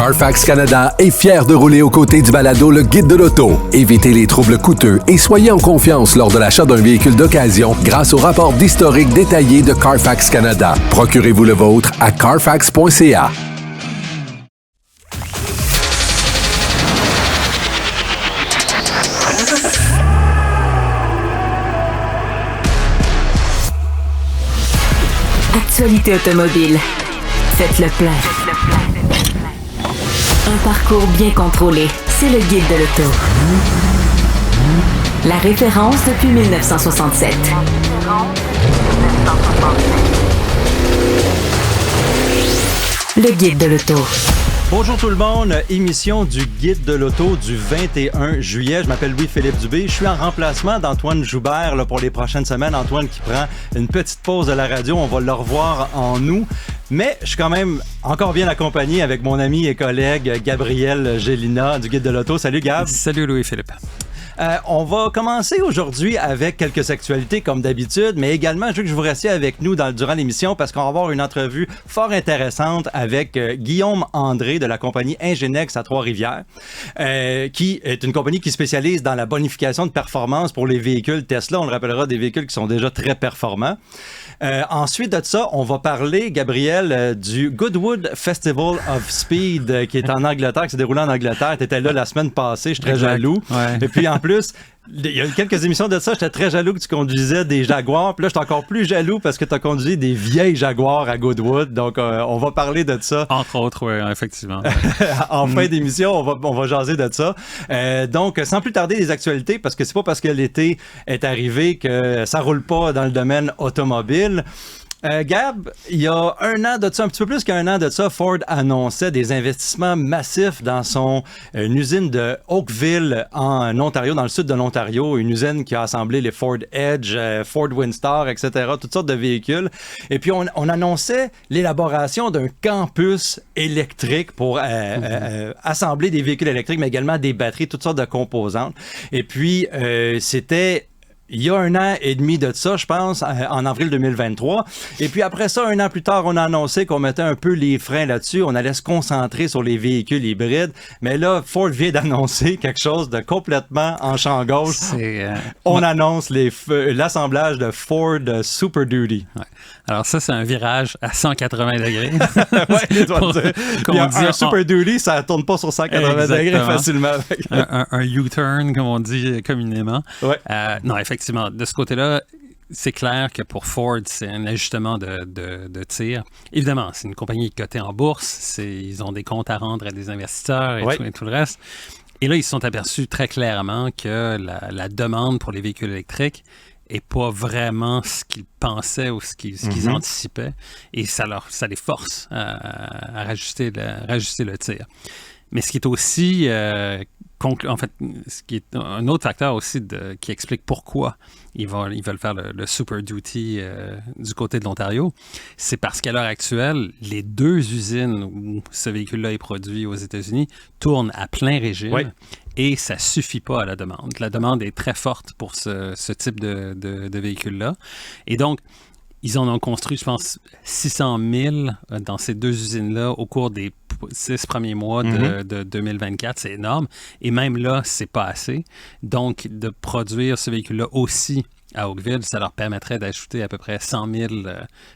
Carfax Canada est fier de rouler aux côtés du balado Le Guide de l'auto. Évitez les troubles coûteux et soyez en confiance lors de l'achat d'un véhicule d'occasion grâce au rapport d'historique détaillé de Carfax Canada. Procurez-vous le vôtre à carfax.ca. Actualité automobile. Faites le plein. Un parcours bien contrôlé. C'est le Guide de l'auto. La référence depuis 1967. Le Guide de l'auto. Bonjour tout le monde, émission du Guide de l'auto du 21 juillet. Je m'appelle Louis-Philippe Dubé. Je suis en remplacement d'Antoine Joubert là, pour les prochaines semaines. Antoine qui prend une petite pause de la radio. On va le revoir en août. Mais je suis quand même encore bien accompagné avec mon ami et collègue Gabriel Gélina du Guide de l'auto. Salut Gab. Salut Louis-Philippe. On va commencer aujourd'hui avec quelques actualités comme d'habitude, mais également je veux que vous restiez avec nous durant l'émission parce qu'on va avoir une entrevue fort intéressante avec Guillaume André de la compagnie Ingenex à Trois-Rivières, qui est une compagnie qui spécialise dans la bonification de performance pour les véhicules Tesla. On le rappellera, des véhicules qui sont déjà très performants. Ensuite de ça, on va parler, Gabriel, du Goodwood Festival of Speed qui est en Angleterre, qui s'est déroulé en Angleterre. Tu étais là la semaine passée, je suis très jaloux. Ouais. Et puis en plus, il y a quelques émissions de ça, j'étais très jaloux que tu conduisais des Jaguars. Puis là, je suis encore plus jaloux parce que tu as conduit des vieilles Jaguars à Goodwood. Donc, on va parler de ça. Entre autres, oui, effectivement. En fin d'émission, on va jaser de ça. Donc, sans plus tarder, les actualités, parce que c'est pas parce que l'été est arrivé que ça roule pas dans le domaine automobile. Gab, il y a un an de ça, un petit peu plus qu'un an de ça, Ford annonçait des investissements massifs dans son usine de Oakville en Ontario, dans le sud de l'Ontario, une usine qui a assemblé les Ford Edge, Ford Windstar, etc., toutes sortes de véhicules. Et puis, on annonçait l'élaboration d'un campus électrique pour assembler des véhicules électriques, mais également des batteries, toutes sortes de composantes. Et puis, c'était... Il y a un an et demi de ça, je pense, en avril 2023. Et puis après ça, un an plus tard, on a annoncé qu'on mettait un peu les freins là-dessus. On allait se concentrer sur les véhicules hybrides. Mais là, Ford vient d'annoncer quelque chose de complètement en champ gauche. On annonce l'assemblage de Ford Super Duty. Ouais. Alors ça, c'est un virage à 180 degrés. Oui, un Super Duty, ça ne tourne pas sur 180 degrés facilement. un U-turn, comme on dit communément. Ouais. Non, effectivement, de ce côté-là, c'est clair que pour Ford, c'est un ajustement de tir. Évidemment, c'est une compagnie cotée en bourse. Ils ont des comptes à rendre à des investisseurs et tout le reste. Et là, ils se sont aperçus très clairement que la demande pour les véhicules électriques n'est pas vraiment ce qu'ils pensaient ou ce qu'ils anticipaient. Et ça les force à rajuster le tir. Mais ce qui est aussi... en fait, ce qui est un autre facteur aussi qui explique pourquoi ils veulent faire le Super Duty du côté de l'Ontario, c'est parce qu'à l'heure actuelle, les deux usines où ce véhicule-là est produit aux États-Unis tournent à plein régime et ça ne suffit pas à la demande. La demande est très forte pour ce type de véhicule-là. Et donc, ils en ont construit, je pense, 600 000 dans ces deux usines-là au cours des 6 premiers mois de 2024. C'est énorme. Et même là, c'est pas assez. Donc, de produire ce véhicule-là aussi à Oakville, ça leur permettrait d'ajouter à peu près 100 000,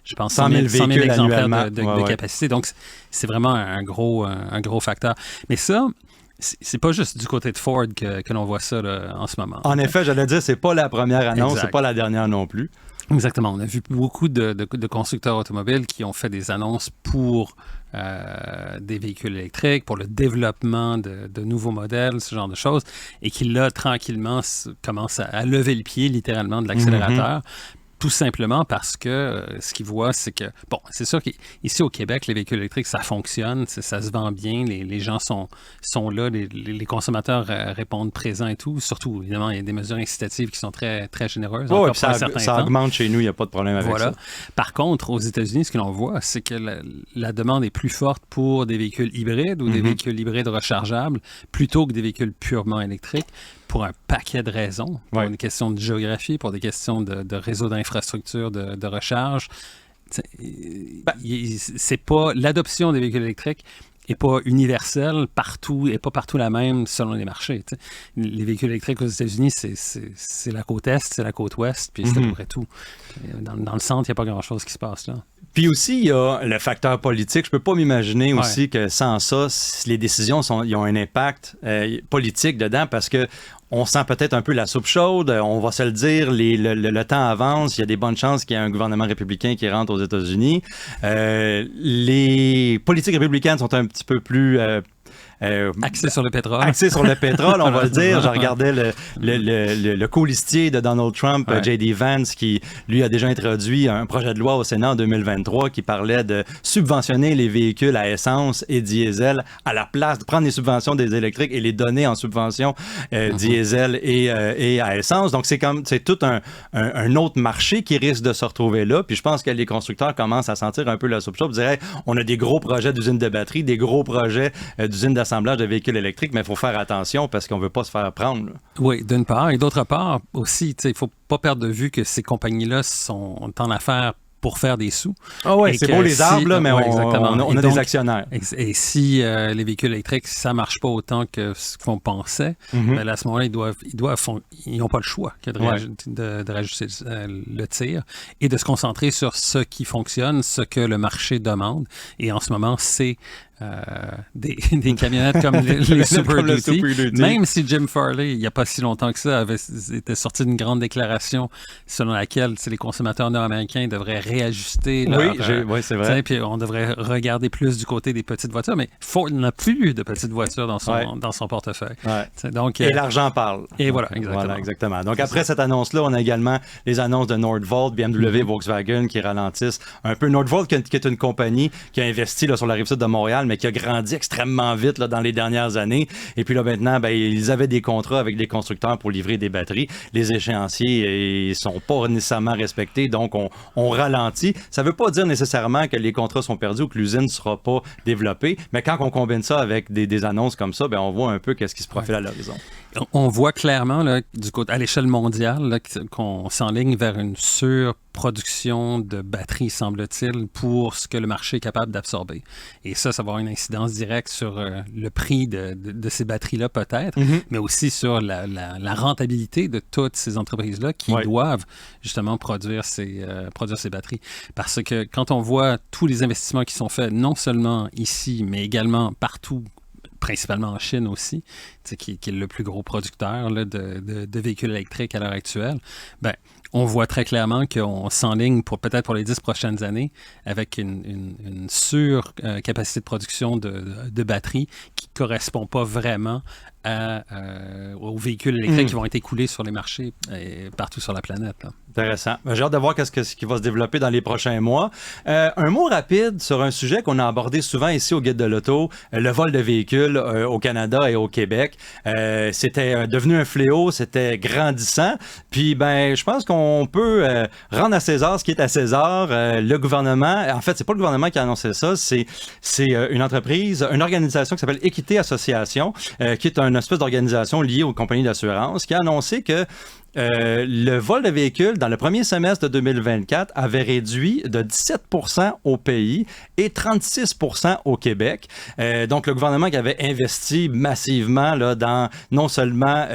je pense, 100 000 exemplaires de capacité. Donc, c'est vraiment un gros facteur. Mais ça... C'est pas juste du côté de Ford que l'on voit ça là, en ce moment. En effet, j'allais dire, c'est pas la première annonce, c'est pas la dernière non plus. Exactement. On a vu beaucoup de constructeurs automobiles qui ont fait des annonces pour des véhicules électriques, pour le développement de nouveaux modèles, ce genre de choses, et qui, là, tranquillement, commencent à lever le pied, littéralement, de l'accélérateur. Tout simplement parce que ce qu'ils voient, c'est que, bon, c'est sûr qu'ici au Québec, les véhicules électriques, ça fonctionne, ça se vend bien, les gens sont là, les consommateurs répondent présents et tout. Surtout, évidemment, il y a des mesures incitatives qui sont très, très généreuses. Oui, ça augmente chez nous, il n'y a pas de problème avec ça. Par contre, aux États-Unis, ce que l'on voit, c'est que la demande est plus forte pour des véhicules hybrides ou des véhicules hybrides rechargeables plutôt que des véhicules purement électriques. Pour un paquet de raisons, pour une question de géographie, pour des questions de réseau d'infrastructure, de recharge. C'est pas l'adoption des véhicules électriques n'est pas universelle partout et pas partout la même selon les marchés. T'sais. Les véhicules électriques aux États-Unis, c'est la côte est, c'est la côte ouest, puis c'est à peu près tout. Dans le centre, il n'y a pas grand-chose qui se passe là. Puis aussi, il y a le facteur politique. Je peux pas m'imaginer aussi que sans ça, les décisions ils ont un impact politique dedans parce que on sent peut-être un peu la soupe chaude. On va se le dire, le temps avance. Il y a des bonnes chances qu'il y ait un gouvernement républicain qui rentre aux États-Unis. Les politiques républicaines sont un petit peu plus... axé sur le pétrole. Axé sur le pétrole, on va le dire. Je regardais le colistier de Donald Trump, J.D. Vance, qui, lui, a déjà introduit un projet de loi au Sénat en 2023 qui parlait de subventionner les véhicules à essence et diesel à la place, de prendre les subventions des électriques et les donner en subvention diesel et à essence. Donc, c'est tout un autre marché qui risque de se retrouver là. Puis je pense que les constructeurs commencent à sentir un peu la soupe chaude. Je dirais, on a des gros projets d'usines de batterie, des gros projets d'usines d'assemblage de véhicules électriques, mais il faut faire attention parce qu'on ne veut pas se faire prendre. Là. Oui, d'une part. Et d'autre part, aussi, il ne faut pas perdre de vue que ces compagnies-là sont en affaires pour faire des sous. Ah oui, c'est beau les arbres, là, mais on a des actionnaires. Et si les véhicules électriques, ça ne marche pas autant que ce qu'on pensait, ben à ce moment-là, ils n'ont pas le choix que de rajuster le tir et de se concentrer sur ce qui fonctionne, ce que le marché demande. Et en ce moment, c'est des camionnettes comme les Super Duty. Même si Jim Farley, il n'y a pas si longtemps que ça, était sorti d'une grande déclaration selon laquelle les consommateurs nord-américains devraient réajuster oui, c'est vrai. Puis on devrait regarder plus du côté des petites voitures, mais Ford n'a plus de petites voitures dans son portefeuille. Ouais. Donc, et l'argent parle. Et voilà, exactement. Donc après cette annonce-là, on a également les annonces de Nordvolt, BMW, Volkswagen qui ralentissent un peu. Nordvolt qui est une compagnie qui a investi sur la rive-sud de Montréal, mais qui a grandi extrêmement vite dans les dernières années. Et puis là, maintenant, ils avaient des contrats avec des constructeurs pour livrer des batteries. Les échéanciers ne sont pas nécessairement respectés, donc on ralentit. Ça ne veut pas dire nécessairement que les contrats sont perdus ou que l'usine ne sera pas développée, mais quand on combine ça avec des annonces comme ça, on voit un peu qu'est-ce qui se profile à l'horizon. On voit clairement, là, à l'échelle mondiale, là, qu'on s'enligne vers une surproduction de batteries, semble-t-il, pour ce que le marché est capable d'absorber. Et ça va avoir une incidence directe sur le prix de ces batteries-là, peut-être, mais aussi sur la rentabilité de toutes ces entreprises-là qui doivent justement produire ces batteries. Parce que quand on voit tous les investissements qui sont faits, non seulement ici, mais également partout, principalement en Chine aussi, qui est le plus gros producteur là, de véhicules électriques à l'heure actuelle, on voit très clairement qu'on s'enligne peut-être pour les 10 prochaines années avec une surcapacité de production de batteries qui ne correspond pas vraiment aux véhicules électriques qui vont être écoulés sur les marchés partout sur la planète. Là. Intéressant. J'ai hâte de voir ce qui va se développer dans les prochains mois. Un mot rapide sur un sujet qu'on a abordé souvent ici au Guide de l'Auto, le vol de véhicules au Canada et au Québec. C'était devenu un fléau, c'était grandissant. Puis, je pense qu'on peut rendre à César ce qui est à César. Le gouvernement, en fait, c'est pas le gouvernement qui a annoncé ça, c'est une entreprise, une organisation qui s'appelle Équité Association, qui est une espèce d'organisation liée aux compagnies d'assurance, qui a annoncé que le vol de véhicules dans le premier semestre de 2024 avait réduit de 17% au pays et 36% au Québec. Donc, le gouvernement qui avait investi massivement là, dans non seulement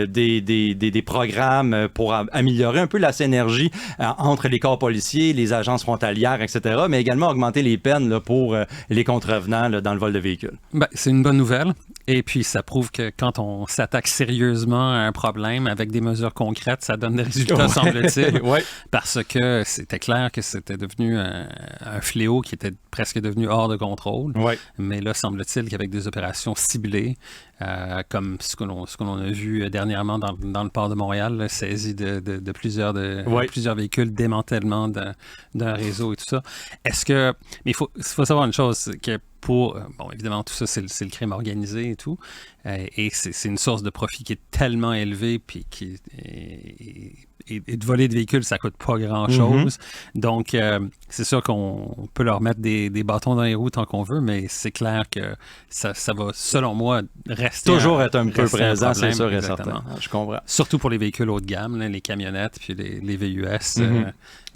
des programmes pour améliorer un peu la synergie entre les corps policiers, les agences frontalières, etc., mais également augmenter les peines là, pour les contrevenants là, dans le vol de véhicules. C'est une bonne nouvelle. Et puis, ça prouve que quand on s'attaque sérieusement à un problème avec des mesures concrètes, ça donne des résultats, semble-t-il. Parce que c'était clair que c'était devenu un fléau qui était presque devenu hors de contrôle. Mais là, semble-t-il qu'avec des opérations ciblées, comme ce que l'on a vu dernièrement dans le port de Montréal, là, saisie de plusieurs véhicules, démantèlement d'un réseau et tout ça. Mais il faut savoir une chose, que évidemment, tout ça, c'est le crime organisé et tout. Et c'est une source de profit qui est tellement élevée puis qui est et de voler de véhicules, ça coûte pas grand-chose. Donc, c'est sûr qu'on peut leur mettre des bâtons dans les roues tant qu'on veut, mais c'est clair que ça va, selon moi, rester toujours être un peu présent, c'est sûr et exactement. certain. Je comprends. Surtout pour les véhicules haut de gamme, là, les camionnettes puis les VUS.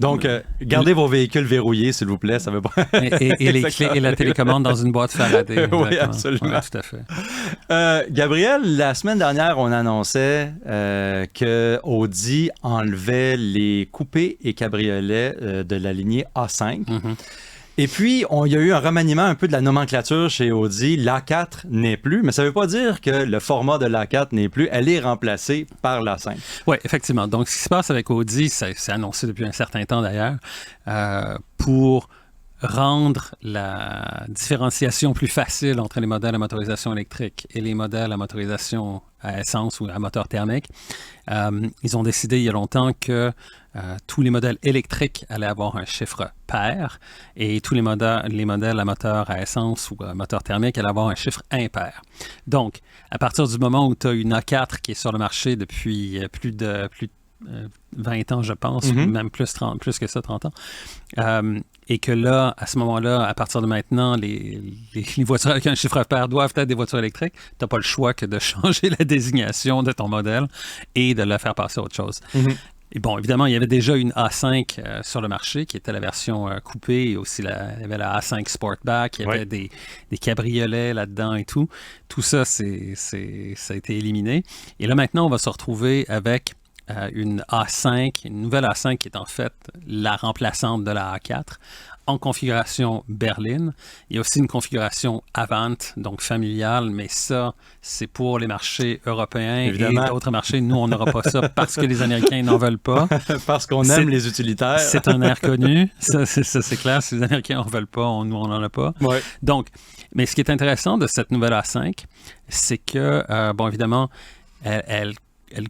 Donc, gardez vos véhicules verrouillés, s'il vous plaît, ça veut pas... et les clés et la télécommande dans une boîte Faraday. Oui, absolument. Ouais, tout à fait. Gabriel, la semaine dernière, on annonçait que Audi enlevait les coupés et cabriolets de la lignée A5. Et puis, il y a eu un remaniement un peu de la nomenclature chez Audi. L'A4 n'est plus, mais ça ne veut pas dire que le format de l'A4 n'est plus. Elle est remplacée par l'A5. Oui, effectivement. Donc, ce qui se passe avec Audi, c'est annoncé depuis un certain temps d'ailleurs, pour rendre la différenciation plus facile entre les modèles à motorisation électrique et les modèles à motorisation à essence ou à moteur thermique. Ils ont décidé il y a longtemps que tous les modèles électriques allaient avoir un chiffre pair et tous les modèles à moteur à essence ou à moteur thermique allaient avoir un chiffre impair. Donc, à partir du moment où tu as une A4 qui est sur le marché depuis plus de 20 ans, je pense, ou même plus que ça, 30 ans, et que là, à ce moment-là, à partir de maintenant, les voitures avec un chiffre pair doivent être des voitures électriques, tu n'as pas le choix que de changer la désignation de ton modèle et de la faire passer à autre chose. Et bon, évidemment, il y avait déjà une A5 sur le marché, qui était la version coupée, et aussi il y avait la A5 Sportback, il y avait des cabriolets là-dedans et tout. Tout ça, ça a été éliminé. Et là, maintenant, on va se retrouver avec une A5, une nouvelle A5 qui est en fait la remplaçante de la A4 en configuration berline. Il y a aussi une configuration Avant, donc familiale, mais ça, c'est pour les marchés européens. Évidemment. Et d'autres marchés. Nous, on n'aura pas ça parce que les Américains n'en veulent pas. Parce qu'on aime les utilitaires. C'est un air connu. Ça, c'est clair. Si les Américains n'en veulent pas, nous, on n'en a pas. Ouais. Donc, mais ce qui est intéressant de cette nouvelle A5, c'est que, bon, évidemment, elle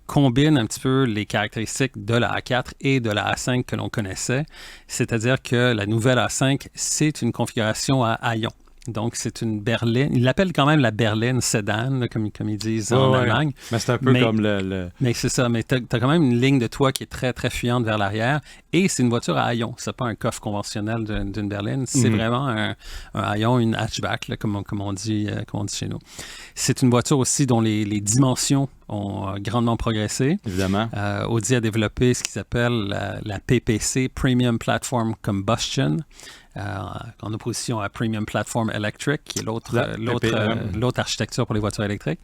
combine un petit peu les caractéristiques de la A4 et de la A5 que l'on connaissait, c'est-à-dire que la nouvelle A5, c'est une configuration à haillons. Donc, c'est une berline. Ils l'appellent quand même la berline sédan, là, comme ils disent en Allemagne. Mais c'est un peu comme le... Mais c'est ça. Mais tu as quand même une ligne de toit qui est très, très fuyante vers l'arrière. Et c'est une voiture à haillons. C'est pas un coffre conventionnel d'une berline. C'est vraiment un haillon, une hatchback, là, comme on dit chez nous. C'est une voiture aussi dont les dimensions ont grandement progressé. Évidemment. Audi a développé ce qu'ils appellent la PPC, Premium Platform Combustion, en opposition à Premium Platform Electric, qui est l'autre architecture pour les voitures électriques.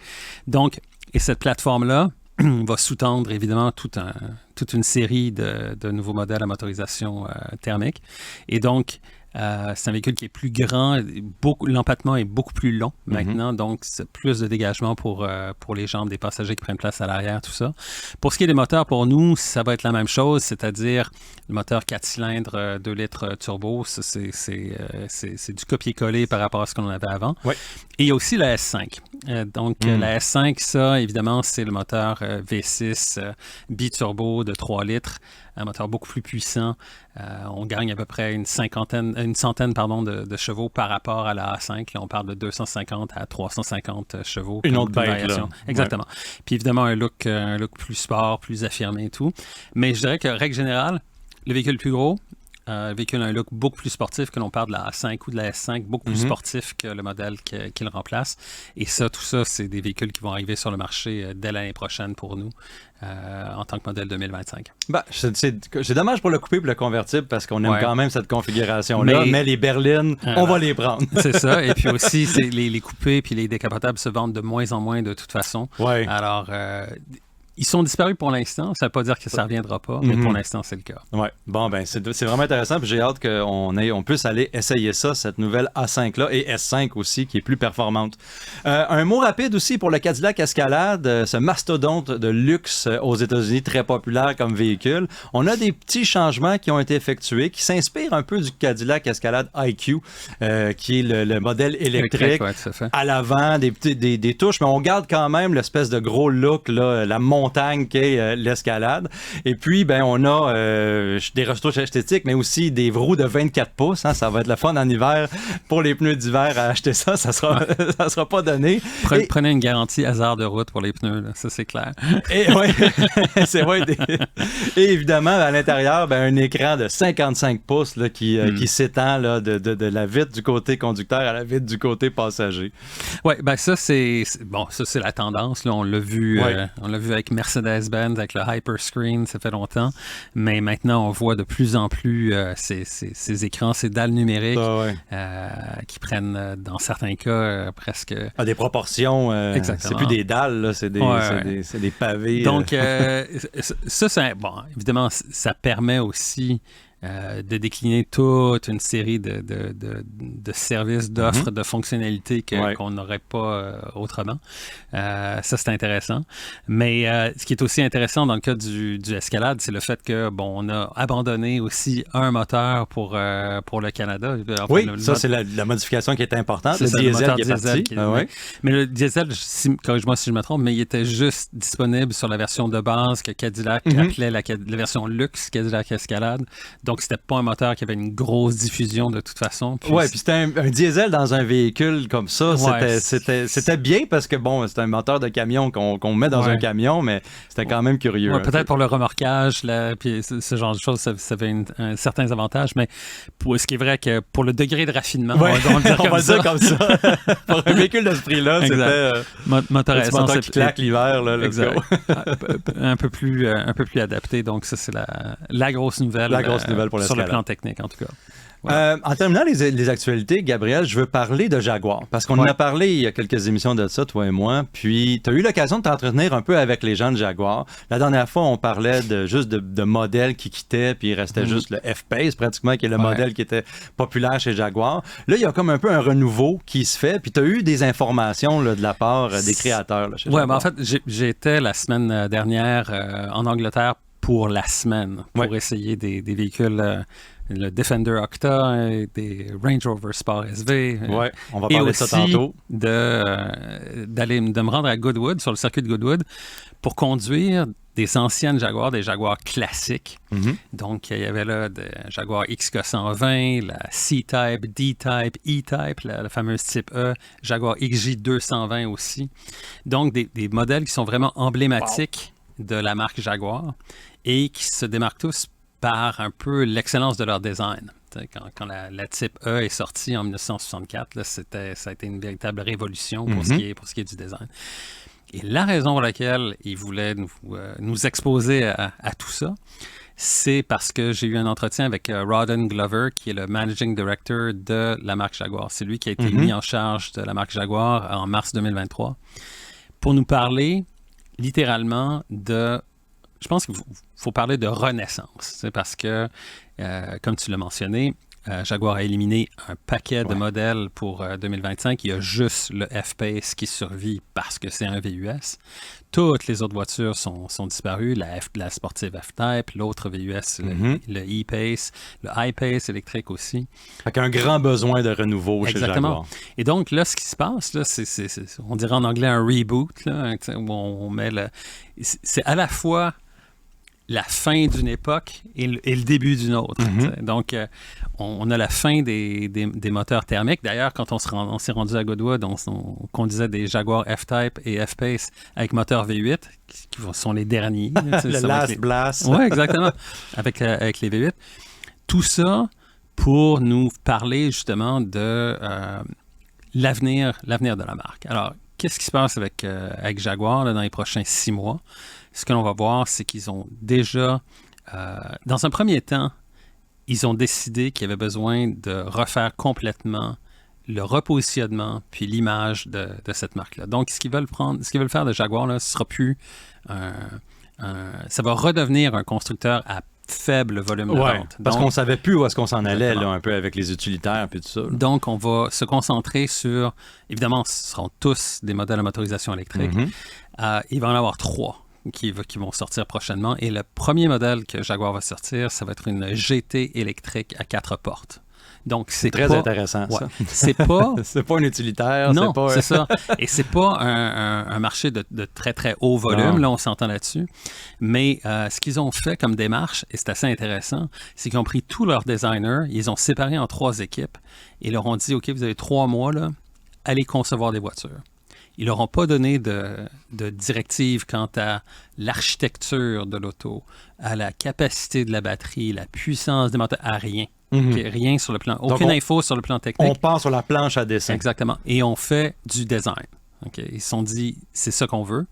Donc, et cette plateforme-là va sous-tendre évidemment toute une série de nouveaux modèles à motorisation thermique. Et donc, c'est un véhicule qui est plus grand, l'empattement est beaucoup plus long maintenant, donc c'est plus de dégagement pour les jambes des passagers qui prennent place à l'arrière, tout ça. Pour ce qui est des moteurs, pour nous, ça va être la même chose, c'est-à-dire le moteur 4 cylindres 2 litres turbo, c'est du copier-coller par rapport à ce qu'on avait avant. Ouais. Et il y a aussi la S5. La S5, ça, évidemment, c'est le moteur V6 biturbo de 3 litres, un moteur beaucoup plus puissant. On gagne à peu près une centaine de chevaux par rapport à la A5. Là, on parle de 250 à 350 chevaux. Une autre bête, là. Exactement. Ouais. Puis évidemment, un look plus sport, plus affirmé et tout. Mais je dirais que, règle générale, le véhicule plus gros, le véhicule a un look beaucoup plus sportif, que l'on parle de la A5 ou de la S5, beaucoup plus sportif que le modèle qui le remplace. Et tout ça, c'est des véhicules qui vont arriver sur le marché dès l'année prochaine pour nous, en tant que modèle 2025. Ben, c'est dommage pour le coupé et le convertible parce qu'on aime quand même cette configuration-là, mais les berlines, on va les prendre. C'est ça. Et puis aussi, les coupés puis les décapotables se vendent de moins en moins de toute façon. Ouais. Alors, ils sont disparus pour l'instant. Ça ne veut pas dire que ça ne reviendra pas, mais pour l'instant, c'est le cas. Oui. Bon, ben c'est vraiment intéressant. Puis j'ai hâte qu'on puisse aller essayer ça, cette nouvelle A5-là, et S5 aussi, qui est plus performante. Un mot rapide aussi pour le Cadillac Escalade, ce mastodonte de luxe aux États-Unis, très populaire comme véhicule. On a des petits changements qui ont été effectués, qui s'inspirent un peu du Cadillac Escalade IQ, qui est le modèle électrique. Ouais, tout à fait. À l'avant, des touches, mais on garde quand même l'espèce de gros look, là, la montée montagne qu'est l'escalade. Et puis, ben, on a des retouches esthétiques, mais aussi des roues de 24 pouces. Hein, ça va être le fun en hiver pour les pneus d'hiver à acheter ça. Ça sera pas donné. Prenez une garantie hasard de route pour les pneus, là, ça c'est clair. Et, ouais, c'est vrai. Et évidemment, à l'intérieur, ben, un écran de 55 pouces là, qui s'étend là, de la vitre du côté conducteur à la vitre du côté passager. Oui, ben ça c'est la tendance. Là. On l'a vu avec Mercedes-Benz, avec le Hyperscreen, ça fait longtemps. Mais maintenant, on voit de plus en plus ces écrans, ces dalles numériques qui prennent, dans certains cas, presque... des proportions. C'est plus des dalles, là, c'est des pavés. Donc, ça, bon, évidemment, ça permet aussi de décliner toute une série de services, d'offres, de fonctionnalités qu'on n'aurait pas autrement. Ça, c'est intéressant. Mais ce qui est aussi intéressant dans le cas du Escalade, c'est le fait que, bon, on a abandonné aussi un moteur pour le Canada. Enfin, ça, c'est la modification qui est importante. C'est le diesel qui est parti. Mais le diesel, corrige-moi si je me trompe, mais il était juste disponible sur la version de base que Cadillac appelait la version luxe Cadillac Escalade. Donc, c'était pas un moteur qui avait une grosse diffusion de toute façon. Oui, puis c'était un diesel dans un véhicule comme ça. C'était bien parce que, bon, c'est un moteur de camion qu'on met dans un camion, mais c'était quand même curieux. Ouais, peut-être pour le remorquage, puis ce genre de choses, ça avait certains avantages, mais ce qui est vrai que pour le degré de raffinement, on va le dire comme ça. Pour un véhicule de ce prix-là, c'était moteur à essence qui claque l'hiver. Là, exact. un peu plus adapté. Donc, ça, c'est la grosse nouvelle. La grosse nouvelle pour l'escalade. Sur le plan technique, en tout cas. Voilà. En terminant les actualités, Gabriel, je veux parler de Jaguar. Parce qu'on en a parlé il y a quelques émissions de ça, toi et moi. Puis, tu as eu l'occasion de t'entretenir un peu avec les gens de Jaguar. La dernière fois, on parlait juste de modèles qui quittaient, puis il restait juste le F-Pace, pratiquement, qui est le modèle qui était populaire chez Jaguar. Là, il y a comme un peu un renouveau qui se fait. Puis, tu as eu des informations là, de la part des créateurs là, chez Jaguar. Ben, en fait, j'étais la semaine dernière en Angleterre pour la semaine, pour essayer des véhicules... le Defender Octa, des Range Rover Sport SV. On va parler de ça tantôt. De me rendre à Goodwood, sur le circuit de Goodwood, pour conduire des anciennes Jaguar, des Jaguar classiques. Donc, il y avait là des Jaguar XK120, la C-Type, D-Type, E-Type, la fameuse Type E, Jaguar XJ220 aussi. Donc, des modèles qui sont vraiment emblématiques de la marque Jaguar et qui se démarquent tous par un peu l'excellence de leur design. Quand la Type E est sortie en 1964, là, ça a été une véritable révolution pour ce qui est du design. Et la raison pour laquelle ils voulaient nous exposer à tout ça, c'est parce que j'ai eu un entretien avec Rawdon Glover, qui est le Managing Director de la marque Jaguar. C'est lui qui a été mis en charge de la marque Jaguar en mars 2023, pour nous parler littéralement de... Je pense qu'il faut parler de renaissance. C'est parce que, comme tu l'as mentionné, Jaguar a éliminé un paquet de modèles pour 2025. Il y a juste le F-Pace qui survit parce que c'est un VUS. Toutes les autres voitures sont disparues. La sportive F-Type, l'autre VUS, le E-Pace, le I-Pace électrique aussi. Fait qu'un grand besoin de renouveau chez Jaguar. Et donc, là, ce qui se passe, là, c'est on dirait en anglais un reboot, là, où on met c'est à la fois la fin d'une époque et le début d'une autre. Donc, on a la fin des moteurs thermiques. D'ailleurs, quand on s'est rendu à Goodwood, on conduisait des Jaguar F-Type et F-Pace avec moteur V8, qui sont les derniers. Le last blast. Oui, exactement, avec les V8. Tout ça pour nous parler justement de l'avenir de la marque. Alors, qu'est-ce qui se passe avec Jaguar là, dans les prochains 6 mois? Ce que l'on va voir, c'est qu'ils ont déjà, dans un premier temps, ils ont décidé qu'il y avait besoin de refaire complètement le repositionnement puis l'image de cette marque-là. Donc, ce qu'ils veulent faire de Jaguar, là, ce sera plus ça va redevenir un constructeur à faible volume de vente. Parce qu'on ne savait plus où est-ce qu'on s'en allait là, un peu avec les utilitaires et tout ça. Là. Donc, on va se concentrer sur, évidemment, ce seront tous des modèles à motorisation électrique. Il va en avoir 3 qui vont sortir prochainement. Et le premier modèle que Jaguar va sortir, ça va être une GT électrique à 4 portes. Donc, c'est très intéressant, ça. C'est pas... c'est pas un utilitaire. Non, c'est pas... c'est ça. Et c'est pas un marché de très, très haut volume, non. là, on s'entend là-dessus. Mais ce qu'ils ont fait comme démarche, et c'est assez intéressant, c'est qu'ils ont pris tous leurs designers, ils les ont séparés en 3 équipes et leur ont dit, OK, vous avez 3 mois, là, allez concevoir des voitures. Ils leur ont pas donné de directive quant à l'architecture de l'auto, à la capacité de la batterie, la puissance des moteurs, à rien. Rien sur le plan, aucune info sur le plan technique. On part sur la planche à dessin. Exactement. Et on fait du design. Okay? Ils se sont dit, c'est ça qu'on veut.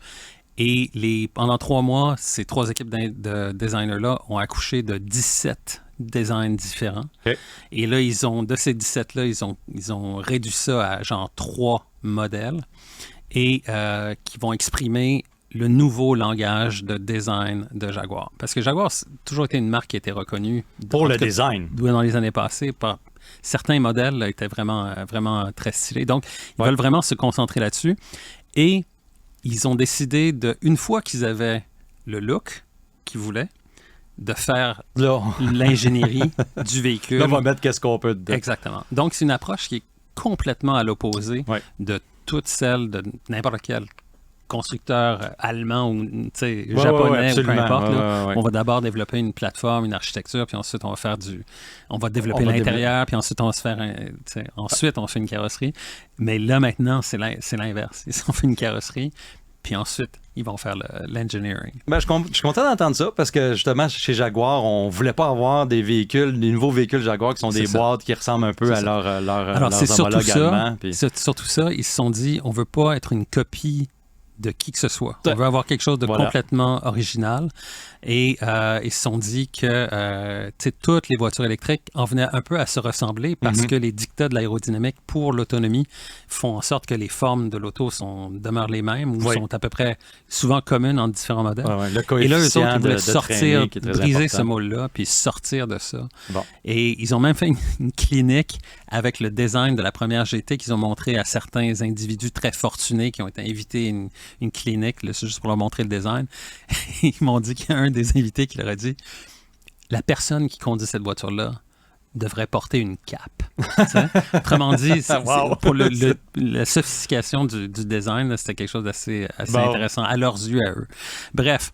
Et pendant 3 mois, ces 3 équipes de designers-là ont accouché de 17 designs différents. Okay. Et là, de ces 17-là, ils ont réduit ça à genre 3 modèles et qui vont exprimer le nouveau langage de design de Jaguar. Parce que Jaguar, c'est toujours été une marque qui a été reconnue pour le design. Dans les années passées, par certains modèles étaient vraiment, vraiment très stylés. Donc, ils veulent vraiment se concentrer là-dessus. Et ils ont décidé une fois qu'ils avaient le look qu'ils voulaient, de faire l'ingénierie du véhicule. Là, on va mettre qu'est-ce qu'on peut dedans. Exactement. Donc, c'est une approche qui est complètement à l'opposé de toute celle de n'importe quel constructeur allemand ou japonais ou peu importe. On va d'abord développer une plateforme, une architecture, puis ensuite on va développer l'intérieur, puis ensuite on fait une carrosserie. Mais là maintenant, c'est l'inverse. Ils ont fait une carrosserie, puis ensuite ils vont faire l'engineering. Ben, je suis content d'entendre ça parce que justement chez Jaguar, on voulait pas avoir des nouveaux véhicules Jaguar qui sont des boîtes qui ressemblent un peu à leurs homologues allemands. Puis... C'est surtout ça, ils se sont dit on veut pas être une copie de qui que ce soit. On veut avoir quelque chose de complètement original. Et ils se sont dit que toutes les voitures électriques en venaient un peu à se ressembler parce que les dictats de l'aérodynamique pour l'autonomie font en sorte que les formes de l'auto demeurent les mêmes ou sont à peu près souvent communes entre différents modèles. Et là, eux autres, ils voulaient sortir, briser ce moule-là, puis sortir de ça. Bon. Et ils ont même fait une clinique avec le design de la première GT qu'ils ont montré à certains individus très fortunés qui ont été invités à une clinique, là, juste pour leur montrer le design. Ils m'ont dit qu'il y a un des invités qui leur a dit « La personne qui conduit cette voiture-là devrait porter une cape. » Autrement dit, pour la sophistication du design, c'était quelque chose d'assez intéressant à leurs yeux, à eux. Bref.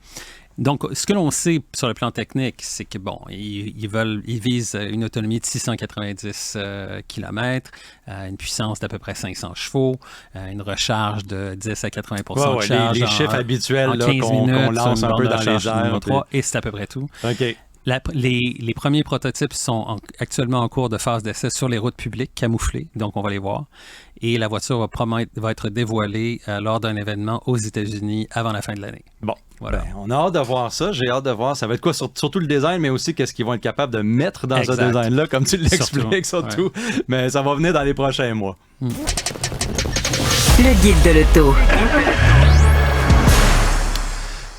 Donc, ce que l'on sait sur le plan technique, c'est que, ils visent une autonomie de 690 km, une puissance d'à peu près 500 chevaux, une recharge de 10 à 80% de charge. Les chiffres habituels qu'on lance un peu dans les airs. Et c'est à peu près tout. OK. Les premiers prototypes sont actuellement en cours de phase d'essai sur les routes publiques camouflées, donc on va les voir. Et la voiture va être dévoilée lors d'un événement aux États-Unis avant la fin de l'année. Bon, voilà. Ben, on a hâte de voir ça. J'ai hâte de voir. Ça va être quoi? Surtout le design, mais aussi qu'est-ce qu'ils vont être capables de mettre dans ce design-là, comme tu l'expliques, surtout. Mais ça va venir dans les prochains mois. Le guide de l'auto.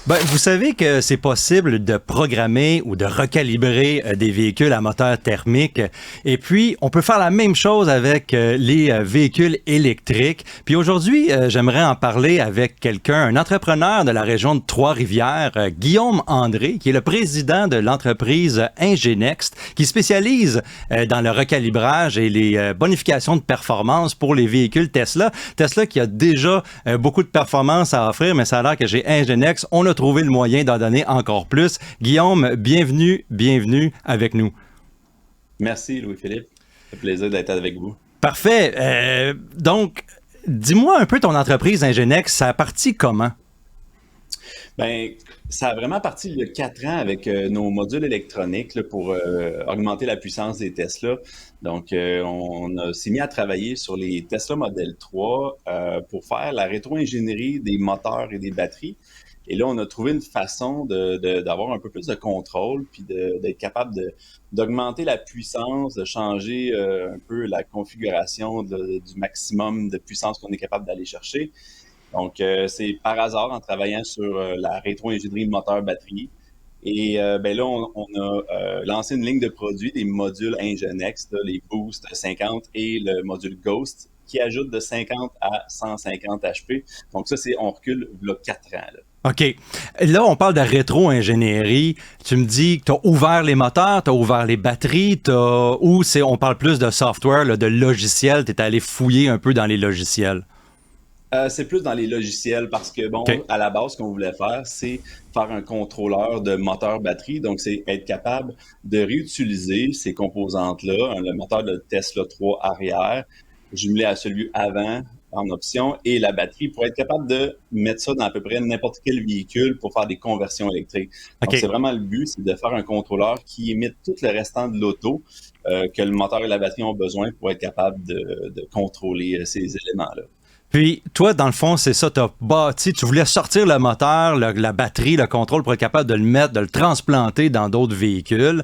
Ben, vous savez que c'est possible de programmer ou de recalibrer des véhicules à moteur thermique. Et puis, on peut faire la même chose avec les véhicules électriques. Puis aujourd'hui, j'aimerais en parler avec quelqu'un, un entrepreneur de la région de Trois-Rivières, Guillaume André, qui est le président de l'entreprise Enginext, qui spécialise dans le recalibrage et les bonifications de performance pour les véhicules Tesla. Tesla qui a déjà beaucoup de performance à offrir, mais ça a l'air que chez Enginext, on a trouvé le moyen d'en donner encore plus. Guillaume, bienvenue avec nous. Merci Louis-Philippe. C'est un plaisir d'être avec vous. Parfait. Donc, dis-moi un peu ton entreprise Enginext, ça a parti comment? Bien, ça a vraiment parti il y a 4 ans avec nos modules électroniques là, pour augmenter la puissance des Tesla. Donc, on s'est mis à travailler sur les Tesla Model 3 pour faire la rétro-ingénierie des moteurs et des batteries. Et là, on a trouvé une façon d'avoir un peu plus de contrôle, puis d'être capable d'augmenter la puissance, de changer un peu la configuration du maximum de puissance qu'on est capable d'aller chercher. Donc, c'est par hasard en travaillant sur la rétro-ingénierie de moteur-batterie. Et là, on a lancé une ligne de produits, des modules Enginext, les Boost 50 et le module Ghost, qui ajoute de 50 à 150 HP. Donc ça, on recule là 4 ans. Là. OK. Là, on parle de rétro-ingénierie. Tu me dis que tu as ouvert les moteurs, tu as ouvert les batteries, on parle plus de software, là, de logiciels, tu es allé fouiller un peu dans les logiciels? C'est plus dans les logiciels parce que, OK. à la base, ce qu'on voulait faire, c'est faire un contrôleur de moteur-batterie. Donc, c'est être capable de réutiliser ces composantes-là, le moteur de Tesla 3 arrière, jumelé à celui avant en option, et la batterie pour être capable de mettre ça dans à peu près n'importe quel véhicule pour faire des conversions électriques. Donc, OK. c'est vraiment le but, c'est de faire un contrôleur qui imite tout le restant de l'auto que le moteur et la batterie ont besoin pour être capable de contrôler ces éléments-là. Puis, toi, dans le fond, c'est ça, t'as bâti, tu voulais sortir le moteur, la batterie, le contrôle pour être capable de le mettre, de le transplanter dans d'autres véhicules.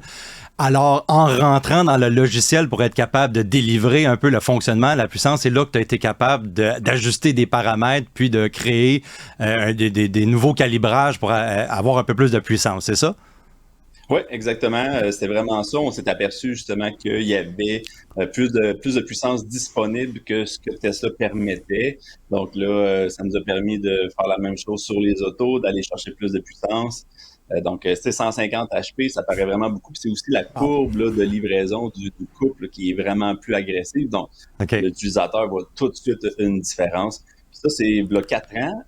Alors, en rentrant dans le logiciel pour être capable de délivrer un peu le fonctionnement, la puissance, c'est là que tu as été capable d'ajuster des paramètres puis de créer des nouveaux calibrages pour avoir un peu plus de puissance, c'est ça? Oui, exactement. C'était vraiment ça. On s'est aperçu justement qu'il y avait plus de puissance disponible que ce que Tesla permettait. Donc là, ça nous a permis de faire la même chose sur les autos, d'aller chercher plus de puissance. Donc, c'était 150 HP, ça paraît vraiment beaucoup. Puis c'est aussi la courbe là, de livraison du couple qui est vraiment plus agressive. Donc, l'utilisateur voit tout de suite une différence. Puis ça, c'est il y a 4 ans.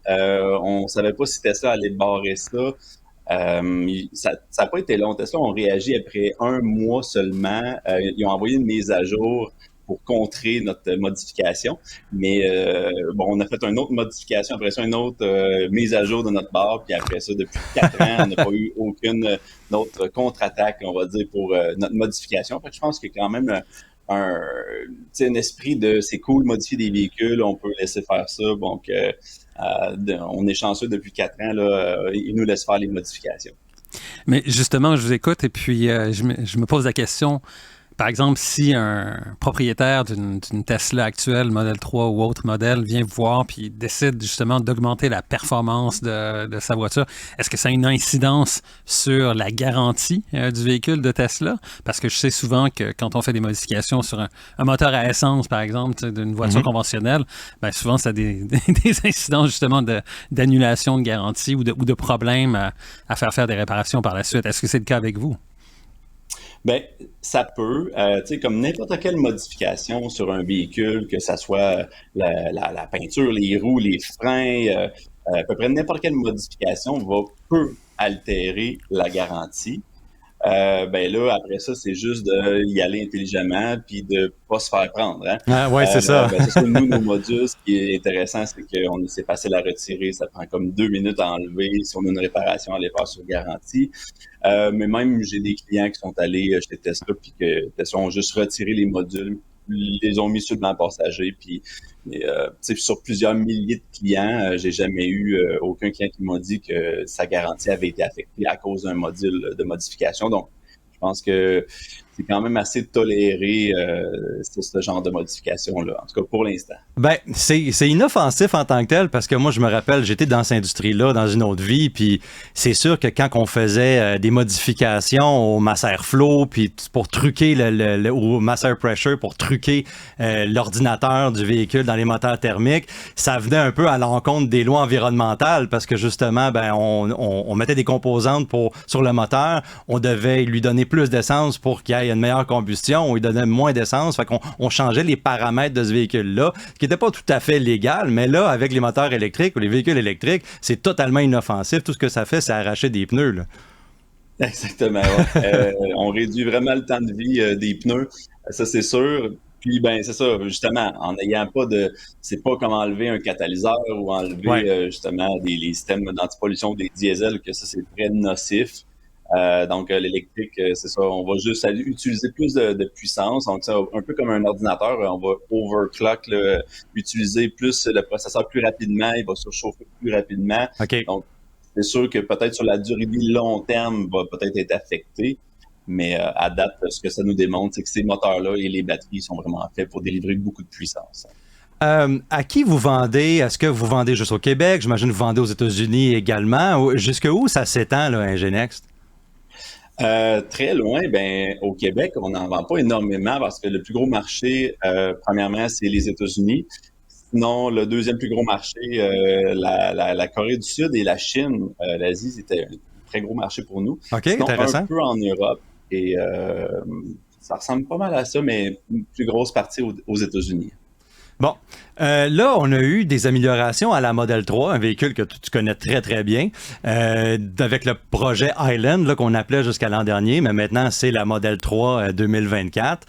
On savait pas si Tesla allait barrer ça. Ça n'a pas été long. Tesla ont réagi après 1 mois seulement. Ils ont envoyé une mise à jour pour contrer notre modification. Mais on a fait une autre modification, après ça, une autre mise à jour de notre barre. Puis après ça, depuis 4 ans, on n'a pas eu aucune autre contre-attaque, on va dire, pour notre modification. Fait que je pense qu'il y a quand même un esprit de c'est cool, modifier des véhicules, on peut laisser faire ça. Donc, on est chanceux depuis 4 ans, là, ils nous laissent faire les modifications. Mais justement, je vous écoute et puis je me pose la question. Par exemple, si un propriétaire d'une Tesla actuelle, modèle 3 ou autre modèle, vient vous voir puis décide justement d'augmenter la performance de sa voiture, est-ce que ça a une incidence sur la garantie du véhicule de Tesla? Parce que je sais souvent que quand on fait des modifications sur un moteur à essence, par exemple, d'une voiture conventionnelle, ben souvent ça a des incidences justement d'annulation de garantie ou de problèmes à faire des réparations par la suite. Est-ce que c'est le cas avec vous? Ben, ça peut, tu sais, comme n'importe quelle modification sur un véhicule, que ça soit la peinture, les roues, les freins, à peu près n'importe quelle modification peut altérer la garantie. Ben là, après ça, c'est juste d'y aller intelligemment puis de pas se faire prendre. Hein? Ah ouais, c'est ça. Ben, c'est ça, nous, nos modules, ce qui est intéressant, c'est qu'on c'est facile à retirer. Ça prend comme 2 minutes à enlever. Si on a une réparation, à les faire sur garantie. Mais même, j'ai des clients qui sont allés chez Tesla puis que Tesla ont juste retiré les modules, les ont mis sur le banc passager. Puis, sur plusieurs milliers de clients, j'ai jamais eu aucun client qui m'a dit que sa garantie avait été affectée à cause d'un module de modification. Donc, je pense que c'est quand même assez toléré ce genre de modification-là, en tout cas pour l'instant. Ben, c'est inoffensif en tant que tel parce que moi, je me rappelle, j'étais dans cette industrie-là, dans une autre vie, puis c'est sûr que quand on faisait des modifications au Mass Airflow, puis pour truquer au Mass Air Pressure, pour truquer l'ordinateur du véhicule dans les moteurs thermiques, ça venait un peu à l'encontre des lois environnementales parce que justement, ben, on mettait des composantes sur le moteur, on devait lui donner plus d'essence pour qu'il y ait une meilleure combustion, on lui donnait moins d'essence, fait qu'on changeait les paramètres de ce véhicule-là, ce qui n'était pas tout à fait légal, mais là, avec les moteurs électriques ou les véhicules électriques, c'est totalement inoffensif. Tout ce que ça fait, c'est arracher des pneus, là. Exactement, ouais. On réduit vraiment le temps de vie des pneus, ça c'est sûr. Puis, ben, c'est ça, justement, en n'ayant pas c'est pas comme enlever un catalyseur ou enlever, justement, les systèmes d'antipollution des diesels, que ça, c'est très nocif. Donc, l'électrique, c'est ça, on va juste utiliser plus de puissance. Donc, ça, un peu comme un ordinateur, on va overclock, utiliser plus le processeur plus rapidement, il va surchauffer plus rapidement. Okay. Donc, c'est sûr que peut-être sur la durée de vie long terme, va peut-être être affecté. Mais à date, ce que ça nous démontre, c'est que ces moteurs-là et les batteries sont vraiment faits pour délivrer beaucoup de puissance. À qui vous vendez? Est-ce que vous vendez juste au Québec? J'imagine que vous vendez aux États-Unis également. Jusqu'où ça s'étend, là, Ngenext? Très loin, ben au Québec, on n'en vend pas énormément parce que le plus gros marché, premièrement, c'est les États-Unis. Sinon, le deuxième plus gros marché, la Corée du Sud et la Chine, l'Asie, c'était un très gros marché pour nous. OK, Sinon, intéressant. un peu en Europe et ça ressemble pas mal à ça, mais une plus grosse partie aux États-Unis. Bon, là, on a eu des améliorations à la Model 3, un véhicule que tu connais très, très bien, avec le projet Island, là, qu'on appelait jusqu'à l'an dernier, mais maintenant, c'est la Model 3 2024.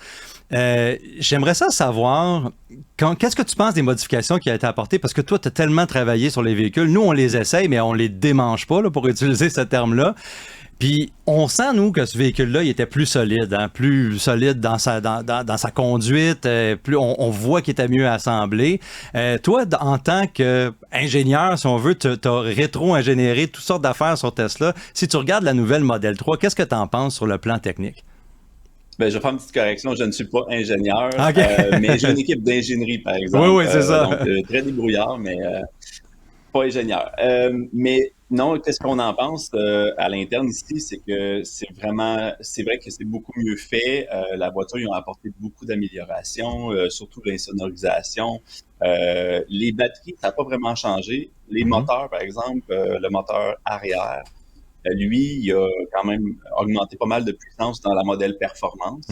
J'aimerais ça savoir, qu'est-ce que tu penses des modifications qui ont été apportées? Parce que toi, tu as tellement travaillé sur les véhicules. Nous, on les essaye, mais on les démange pas, là, pour utiliser ce terme-là. Puis on sent, nous, que ce véhicule-là, il était plus solide, hein, plus solide dans sa conduite, plus on voit qu'il était mieux assemblé. Toi, en tant qu'ingénieur, si on veut, tu as rétro-ingénieré toutes sortes d'affaires sur Tesla. Si tu regardes la nouvelle Model 3, qu'est-ce que tu en penses sur le plan technique? Ben, je vais faire une petite correction. Je ne suis pas ingénieur, Okay. mais j'ai une équipe d'ingénierie, par exemple. Oui, c'est ça. Donc, très débrouillard, mais pas ingénieur. Mais non, qu'est-ce qu'on en pense à l'interne ici, c'est que c'est vrai que c'est beaucoup mieux fait. La voiture, ils ont apporté beaucoup d'améliorations, surtout l'insonorisation. Les batteries, ça n'a pas vraiment changé. Les moteurs, par exemple, le moteur arrière, lui, il a quand même augmenté pas mal de puissance dans la modèle performance.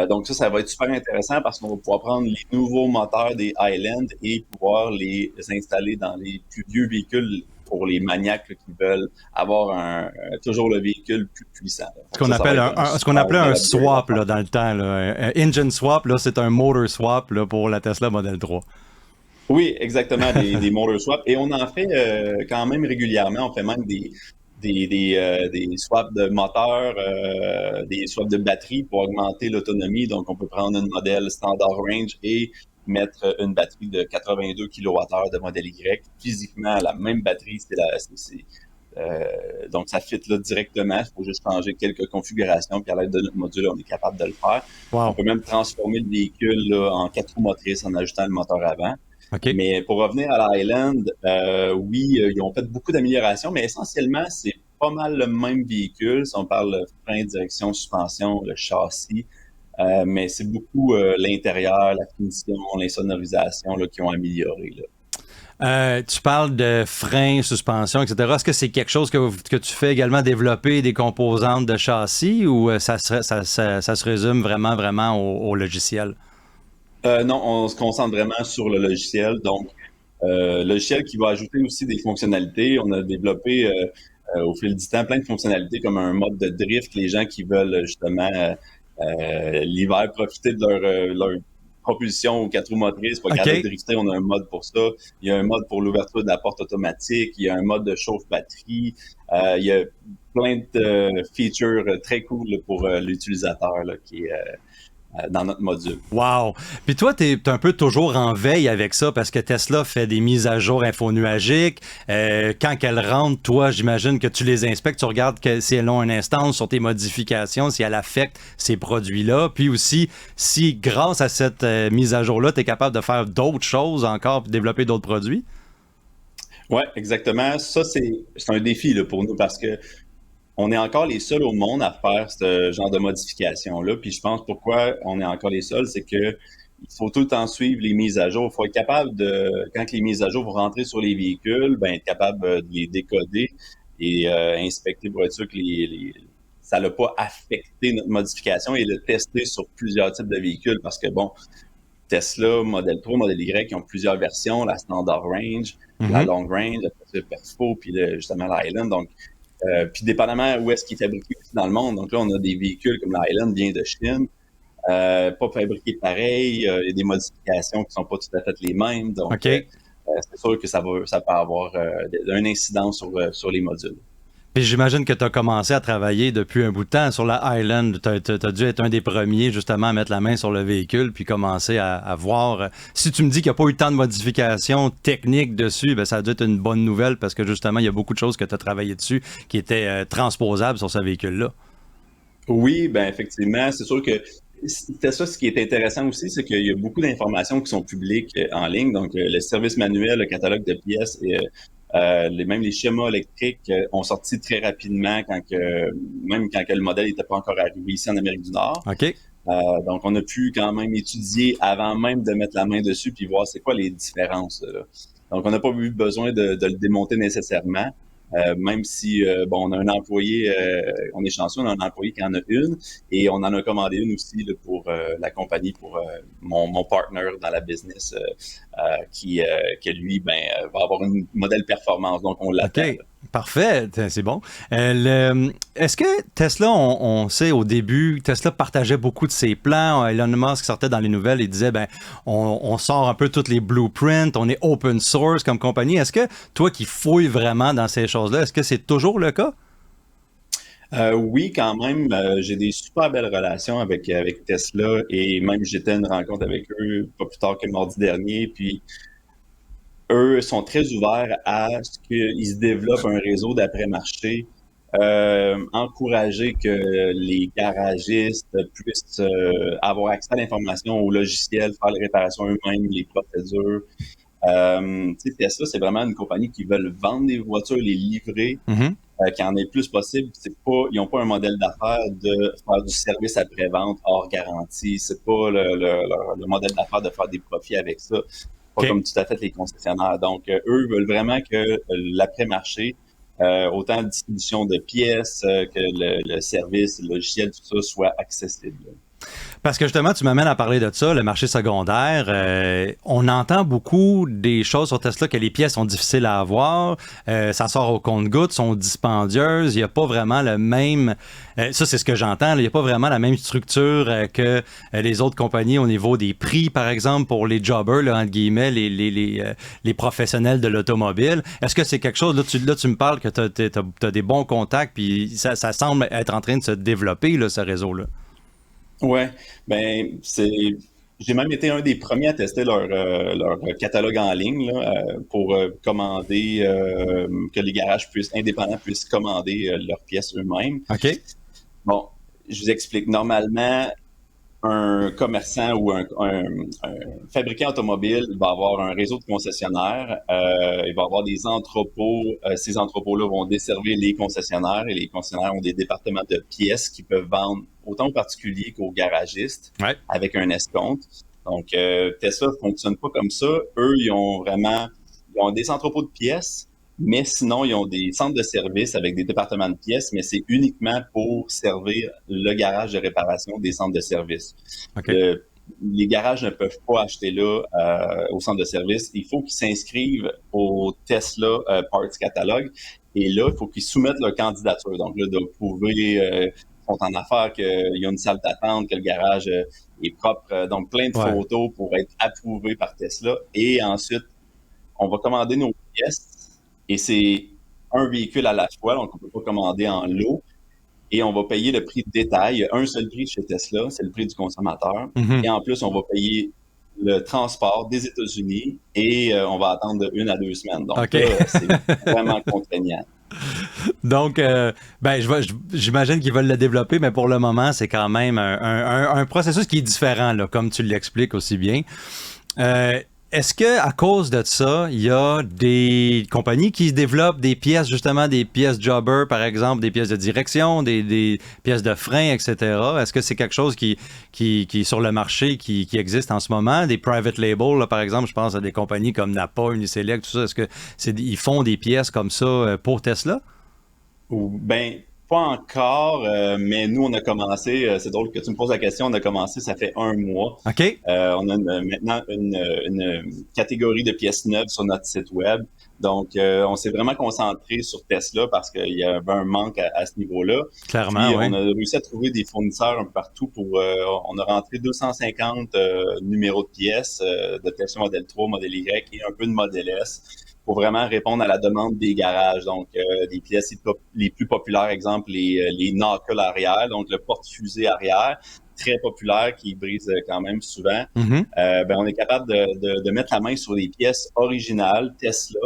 Donc ça va être super intéressant parce qu'on va pouvoir prendre les nouveaux moteurs des Highland et pouvoir les installer dans les plus vieux véhicules pour les maniaques là, qui veulent avoir toujours le véhicule plus puissant. Ce qu'on appelait un swap là, dans le temps. Là. Un engine swap, là, c'est un motor swap là, pour la Tesla Model 3. Oui, exactement, des motor swaps. Et on en fait quand même régulièrement. On fait même des swaps de moteurs, des swaps de batterie pour augmenter l'autonomie. Donc, on peut prendre une modèle standard range et mettre une batterie de 82 kWh de modèle Y. Physiquement, la même batterie, donc ça fit là directement. Il faut juste changer quelques configurations. Puis à l'aide de notre module, on est capable de le faire. Wow. On peut même transformer le véhicule là, en 4 roues motrices en ajoutant le moteur avant. Okay. Mais pour revenir à l'Highland, oui, ils ont fait beaucoup d'améliorations, mais essentiellement, c'est pas mal le même véhicule. Si on parle de frein, direction, suspension, le châssis, mais c'est beaucoup l'intérieur, la finition, l'insonorisation là, qui ont amélioré. Là. Tu parles de frein, suspension, etc. Est-ce que c'est quelque chose que tu fais également développer des composantes de châssis ou ça se résume vraiment au logiciel? Non, on se concentre vraiment sur le logiciel. Donc, logiciel qui va ajouter aussi des fonctionnalités. On a développé au fil du temps plein de fonctionnalités comme un mode de drift. Les gens qui veulent justement l'hiver profiter de leur propulsion aux 4 roues motrices, pas capable de drifter, on a un mode pour ça. Il y a un mode pour l'ouverture de la porte automatique. Il y a un mode de chauffe-batterie. Il y a plein de features très cool là, pour l'utilisateur là, qui est dans notre module. Wow! Puis toi, tu es un peu toujours en veille avec ça parce que Tesla fait des mises à jour infonuagiques. Quand elles rentrent, toi, j'imagine que tu les inspectes, tu regardes si elles ont une instance sur tes modifications, si elles affectent ces produits-là. Puis aussi, si grâce à cette mise à jour-là, tu es capable de faire d'autres choses encore et développer d'autres produits? Oui, exactement. Ça, c'est un défi là, pour nous parce que on est encore les seuls au monde à faire ce genre de modification-là. Puis je pense pourquoi on est encore les seuls, c'est que il faut tout le temps suivre les mises à jour. Il faut être capable quand les mises à jour vont rentrer sur les véhicules, ben être capable de les décoder et inspecter pour être sûr que ça n'a pas affecté notre modification et le tester sur plusieurs types de véhicules parce que bon, Tesla, Model 3, Model Y, qui ont plusieurs versions, la Standard Range, la Long Range, le Perfo, puis justement l'Highland. Donc, puis dépendamment où est-ce qu'il est fabriqué dans le monde. Donc là, on a des véhicules comme l'Highland vient de Chine, pas fabriqués pareil, il y a des modifications qui sont pas tout à fait les mêmes. Donc, c'est sûr que ça peut avoir un incident sur les modules. Puis j'imagine que tu as commencé à travailler depuis un bout de temps sur la Highland. Tu as dû être un des premiers justement à mettre la main sur le véhicule puis commencer à voir. Si tu me dis qu'il n'y a pas eu tant de modifications techniques dessus, ben ça a dû être une bonne nouvelle parce que justement, il y a beaucoup de choses que tu as travaillé dessus qui étaient transposables sur ce véhicule-là. Oui, ben effectivement. C'est sûr que c'était ça, ce qui est intéressant aussi, c'est qu'il y a beaucoup d'informations qui sont publiques en ligne. Donc, le service manuel, le catalogue de pièces et même les schémas électriques ont sorti très rapidement même quand le modèle n'était pas encore arrivé ici en Amérique du Nord. OK. Donc, on a pu quand même étudier avant même de mettre la main dessus puis voir c'est quoi les différences. Là. Donc, on n'a pas eu besoin de le démonter nécessairement. Même si, on a un employé, on est chanceux, on a un employé qui en a une, et on en a commandé une aussi là, pour la compagnie, pour mon partner dans la business, qui lui, va avoir une modèle performance, donc on l'attend. OK. Parfait, c'est bon. Est-ce que Tesla, on sait au début, Tesla partageait beaucoup de ses plans. Elon Musk sortait dans les nouvelles et disait, on sort un peu tous les blueprints, on est open source comme compagnie. Est-ce que toi qui fouilles vraiment dans ces choses-là, est-ce que c'est toujours le cas? Oui, quand même. J'ai des super belles relations avec Tesla et même j'étais à une rencontre avec eux pas plus tard que mardi dernier. Puis eux sont très ouverts à ce qu'ils se développent un réseau d'après-marché, encourager que les garagistes puissent avoir accès à l'information, au logiciel, faire les réparations eux-mêmes, les procédures. Tesla, c'est vraiment une compagnie qui veut vendre des voitures, les livrer, qu'il y en ait le plus possible. Ils n'ont pas un modèle d'affaires de faire du service après-vente hors garantie. C'est pas le modèle d'affaires de faire des profits avec ça. Pas comme tout à fait les concessionnaires. Donc, eux veulent vraiment que l'après-marché, autant la distribution de pièces que le service, le logiciel, tout ça, soit accessible. Parce que justement, tu m'amènes à parler de ça, le marché secondaire. On entend beaucoup des choses sur Tesla, que les pièces sont difficiles à avoir, ça sort au compte-gouttes, sont dispendieuses, il n'y a pas vraiment le même... ça, c'est ce que j'entends, il n'y a pas vraiment la même structure que les autres compagnies au niveau des prix, par exemple, pour les jobbers, là, entre guillemets, les professionnels de l'automobile. Est-ce que c'est quelque chose, là, tu me parles que tu as des bons contacts, puis ça semble être en train de se développer, là, ce réseau-là. Ouais, j'ai même été un des premiers à tester leur catalogue en ligne là, pour commander, que les garages indépendants puissent commander leurs pièces eux-mêmes. OK. Bon, je vous explique. Normalement, un commerçant ou un fabricant automobile va avoir un réseau de concessionnaires, il va avoir des entrepôts. Ces entrepôts-là vont desservir les concessionnaires et les concessionnaires ont des départements de pièces qui peuvent vendre autant aux particuliers qu'aux garagistes avec un escompte. Donc, Tesla ne fonctionne pas comme ça. Eux, ils ont des entrepôts de pièces, mais sinon, ils ont des centres de service avec des départements de pièces, mais c'est uniquement pour servir le garage de réparation des centres de service. Okay. Les garages ne peuvent pas acheter là au centre de service. Il faut qu'ils s'inscrivent au Tesla Parts Catalog. Et là, il faut qu'ils soumettent leur candidature. Donc là, de prouver qu'ils sont en affaires, qu'il y a une salle d'attente, que le garage est propre. Donc, plein de photos pour être approuvés par Tesla. Et ensuite, on va commander nos pièces. Et c'est un véhicule à la fois, donc on ne peut pas commander en lot. Et on va payer le prix de détail. Il y a un seul prix chez Tesla, c'est le prix du consommateur. Mm-hmm. Et en plus, on va payer le transport des États-Unis et on va attendre de 1 à 2 semaines. Donc là, c'est vraiment contraignant. Donc, j'imagine qu'ils veulent le développer, mais pour le moment, c'est quand même un processus qui est différent, là, comme tu l'expliques aussi bien. Est-ce que à cause de ça, il y a des compagnies qui développent des pièces, justement des pièces jobber, par exemple, des pièces de direction, des pièces de frein, etc. Est-ce que c'est quelque chose qui est sur le marché, qui existe en ce moment? Des private labels, là, par exemple, je pense à des compagnies comme Napa, Uniselect, tout ça. Est-ce que ils font des pièces comme ça pour Tesla? Pas encore, mais nous, on a commencé, c'est drôle que tu me poses la question, on a commencé, ça fait 1 mois. OK. On a maintenant une catégorie de pièces neuves sur notre site web. Donc, on s'est vraiment concentré sur Tesla parce qu'il y avait un manque à ce niveau-là. Clairement, oui. On a réussi à trouver des fournisseurs un peu partout on a rentré 250 numéros de pièces de Tesla Model 3, Model Y et un peu de Model S, pour vraiment répondre à la demande des garages. Donc, des pièces les plus populaires, exemple, les knuckles arrière, donc le porte-fusée arrière, très populaire, qui brise quand même souvent. Mm-hmm. On est capable de mettre la main sur des pièces originales Tesla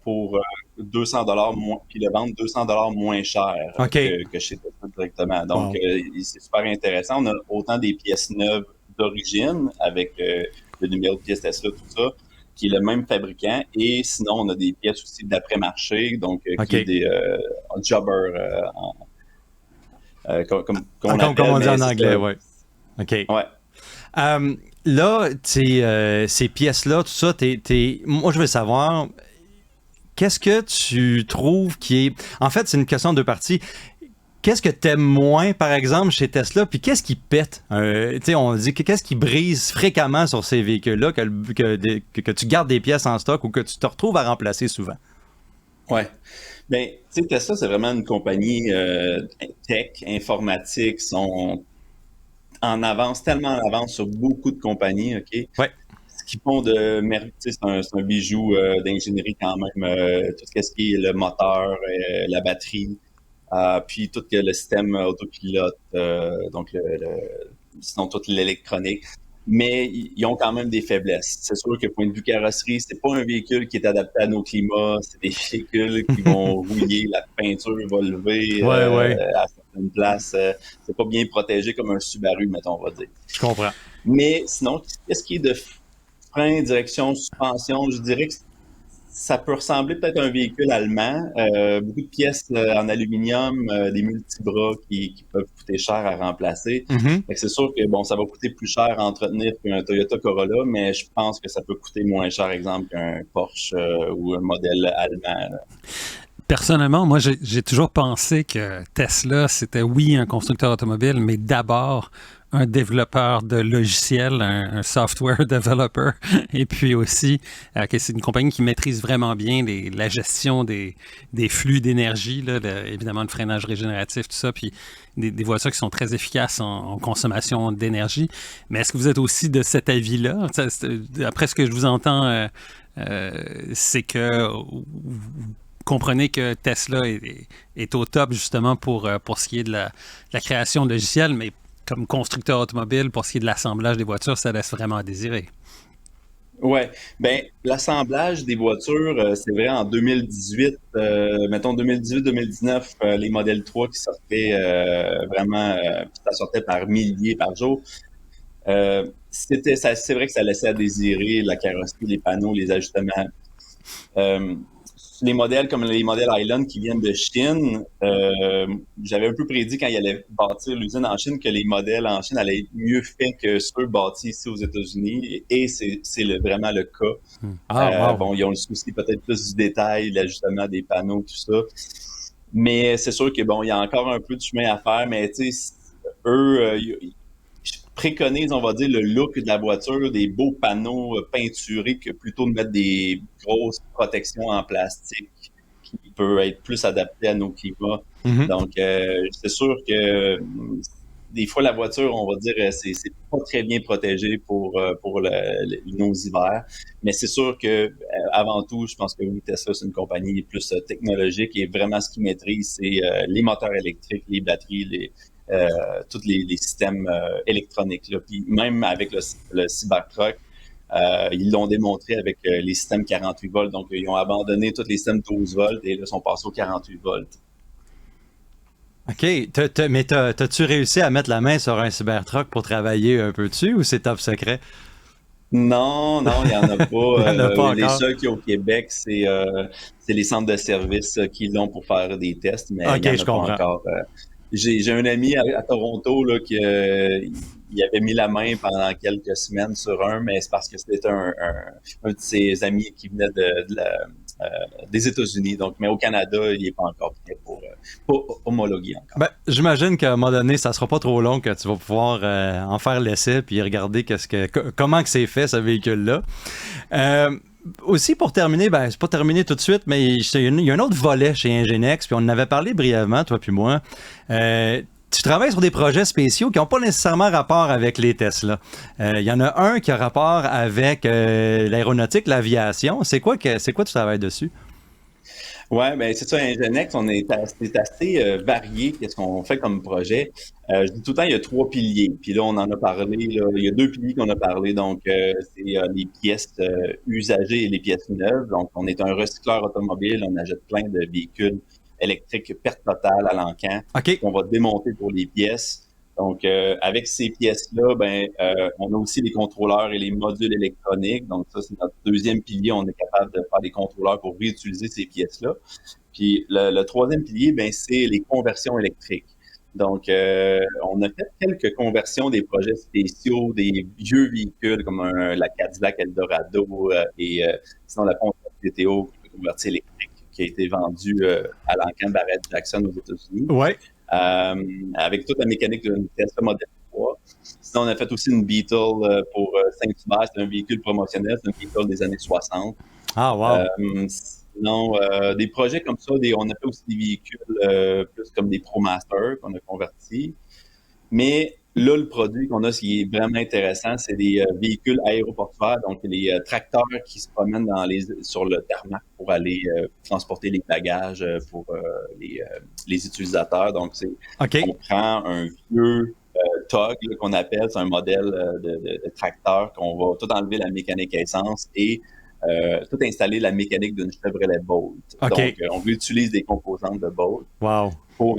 pour $200 moins, puis le vendre $200 moins cher que chez Tesla directement. Donc, c'est super intéressant. On a autant des pièces neuves d'origine avec le numéro de pièce Tesla, tout ça, qui est le même fabricant, et sinon on a des pièces aussi d'après-marché, donc qui est des jobber, comme on dit en anglais, oui. OK. Ouais. Là, ces pièces-là, tout ça, moi, je veux savoir, qu'est-ce que tu trouves qui est... En fait, c'est une question de deux parties. Qu'est-ce que t'aimes moins, par exemple, chez Tesla, puis qu'est-ce qui pète? On dit qu'est-ce qui brise fréquemment sur ces véhicules-là, que tu gardes des pièces en stock ou que tu te retrouves à remplacer souvent? Ouais. Ben, tu sais, Tesla, c'est vraiment une compagnie tech, informatique, sont en avance, tellement en avance sur beaucoup de compagnies, OK? Ouais. Ce qu'ils font de merveille, c'est un bijou d'ingénierie quand même, tout ce qui est le moteur, la batterie, puis tout le système autopilote, donc sinon toute l'électronique. Mais ils ont quand même des faiblesses. C'est sûr que point de vue carrosserie, c'est pas un véhicule qui est adapté à nos climats. C'est des véhicules qui vont rouiller, la peinture va lever à certaines places. C'est pas bien protégé comme un Subaru, mettons, on va dire. Je comprends. Mais sinon, qu'est-ce qui est de frein, direction, suspension, je dirais que ça peut ressembler peut-être à un véhicule allemand. Beaucoup de pièces en aluminium, des multibras qui peuvent coûter cher à remplacer. Mm-hmm. Fait que c'est sûr que bon, ça va coûter plus cher à entretenir qu'un Toyota Corolla, mais je pense que ça peut coûter moins cher, exemple, qu'un Porsche ou un modèle allemand. Personnellement, moi, j'ai toujours pensé que Tesla, c'était oui un constructeur automobile, mais d'abord un développeur de logiciels, un software developer, et puis aussi que c'est une compagnie qui maîtrise vraiment bien la gestion des flux d'énergie, évidemment le freinage régénératif, tout ça, puis des voitures qui sont très efficaces en consommation d'énergie. Mais est-ce que vous êtes aussi de cet avis-là? Après ce que je vous entends, c'est que vous comprenez que Tesla est au top justement pour ce qui est de la création de logiciels, mais comme constructeur automobile, pour ce qui est de l'assemblage des voitures, ça laisse vraiment à désirer. Ouais, ben l'assemblage des voitures, c'est vrai en 2018, mettons 2018-2019, les modèles 3 qui sortaient vraiment, ça sortait par milliers par jour. C'est vrai que ça laissait à désirer la carrosserie, les panneaux, les ajustements. Les modèles comme les modèles Highland qui viennent de Chine, j'avais un peu prédit quand ils allaient bâtir l'usine en Chine que les modèles en Chine allaient être mieux faits que ceux bâtis ici aux États-Unis, et c'est vraiment le cas. Wow. Bon, ils ont le souci peut-être plus du détail, l'ajustement des panneaux, tout ça. Mais c'est sûr que bon, il y a encore un peu de chemin à faire, mais tu sais, eux, préconise, on va dire, le look de la voiture, des beaux panneaux peinturés que plutôt de mettre des grosses protections en plastique qui peut être plus adapté à nos climats. Mm-hmm. Donc, c'est sûr que des fois, la voiture, on va dire, c'est pas très bien protégé pour nos hivers. Mais c'est sûr que avant tout, je pense que oui, Tesla, c'est une compagnie plus technologique et vraiment ce qu'ils maîtrisent, c'est les moteurs électriques, les batteries, tous les systèmes électroniques. Là. Puis même avec le Cybertruck, ils l'ont démontré avec les systèmes 48 volts. Donc, ils ont abandonné tous les systèmes 12 volts et là, sont passés aux 48 volts. OK. Mais t'as-tu réussi à mettre la main sur un Cybertruck pour travailler un peu dessus ou c'est top secret? Non, il n'y en a pas. Il y en a pas les encore. seuls qui au Québec, c'est les centres de services qui l'ont pour faire des tests, mais OK, il n'y en a je pas comprends. encore. J'ai un ami à Toronto là, qui il avait mis la main pendant quelques semaines sur un, mais c'est parce que c'était un de ses amis qui venait des États-Unis. Donc, mais au Canada, il n'est pas encore prêt pour homologuer encore. Ben, j'imagine qu'à un moment donné, ça sera pas trop long que tu vas pouvoir en faire l'essai puis regarder comment que c'est fait ce véhicule-là. Aussi, pour terminer, ben, c'est pas terminé tout de suite, mais il y a un autre volet chez Ngenex, puis on en avait parlé brièvement, toi puis moi. Tu travailles sur des projets spéciaux qui n'ont pas nécessairement rapport avec les Tesla. Il y en a un qui a rapport avec l'aéronautique, l'aviation. C'est quoi tu travailles dessus? Ouais, ben c'est ça, Ngenex, c'est assez varié qu'est-ce qu'on fait comme projet. Je dis tout le temps, il y a 3 piliers. Puis là, on en a parlé. Là, il y a 2 piliers qu'on a parlé. Donc, c'est les pièces usagées et les pièces neuves. Donc, on est un recycleur automobile. On achète plein de véhicules électriques perte totale à l'encan. OK. On va démonter pour les pièces. Donc, avec ces pièces-là, on a aussi les contrôleurs et les modules électroniques. Donc, ça, c'est notre deuxième pilier. On est capable de faire des contrôleurs pour réutiliser ces pièces-là. Puis, le troisième pilier, c'est les conversions électriques. Donc, on a fait quelques conversions des projets spéciaux, des vieux véhicules comme la Cadillac Eldorado et sinon la Pontiac GTO convertie électrique qui a été vendue à l'Ancan Barrett Jackson aux États-Unis. Ouais. Avec toute la mécanique d'une Tesla Model 3. Sinon, on a fait aussi une Beetle pour Saint-Hubert. C'est un véhicule promotionnel, c'est un Beetle des années 60. Ah, wow! Sinon, des projets comme ça, on a fait aussi des véhicules plus comme des ProMaster qu'on a convertis. Mais là, le produit qu'on a, ce qui est vraiment intéressant, c'est des véhicules aéroportuaires, donc les tracteurs qui se promènent sur le tarmac pour aller transporter les bagages pour les utilisateurs. Donc, on prend un vieux TOG qu'on appelle, c'est un modèle de tracteur qu'on va tout enlever la mécanique essence et tout installer la mécanique d'une Chevrolet Bolt. Okay. Donc, on utilise des composantes de Bolt. Wow. Pour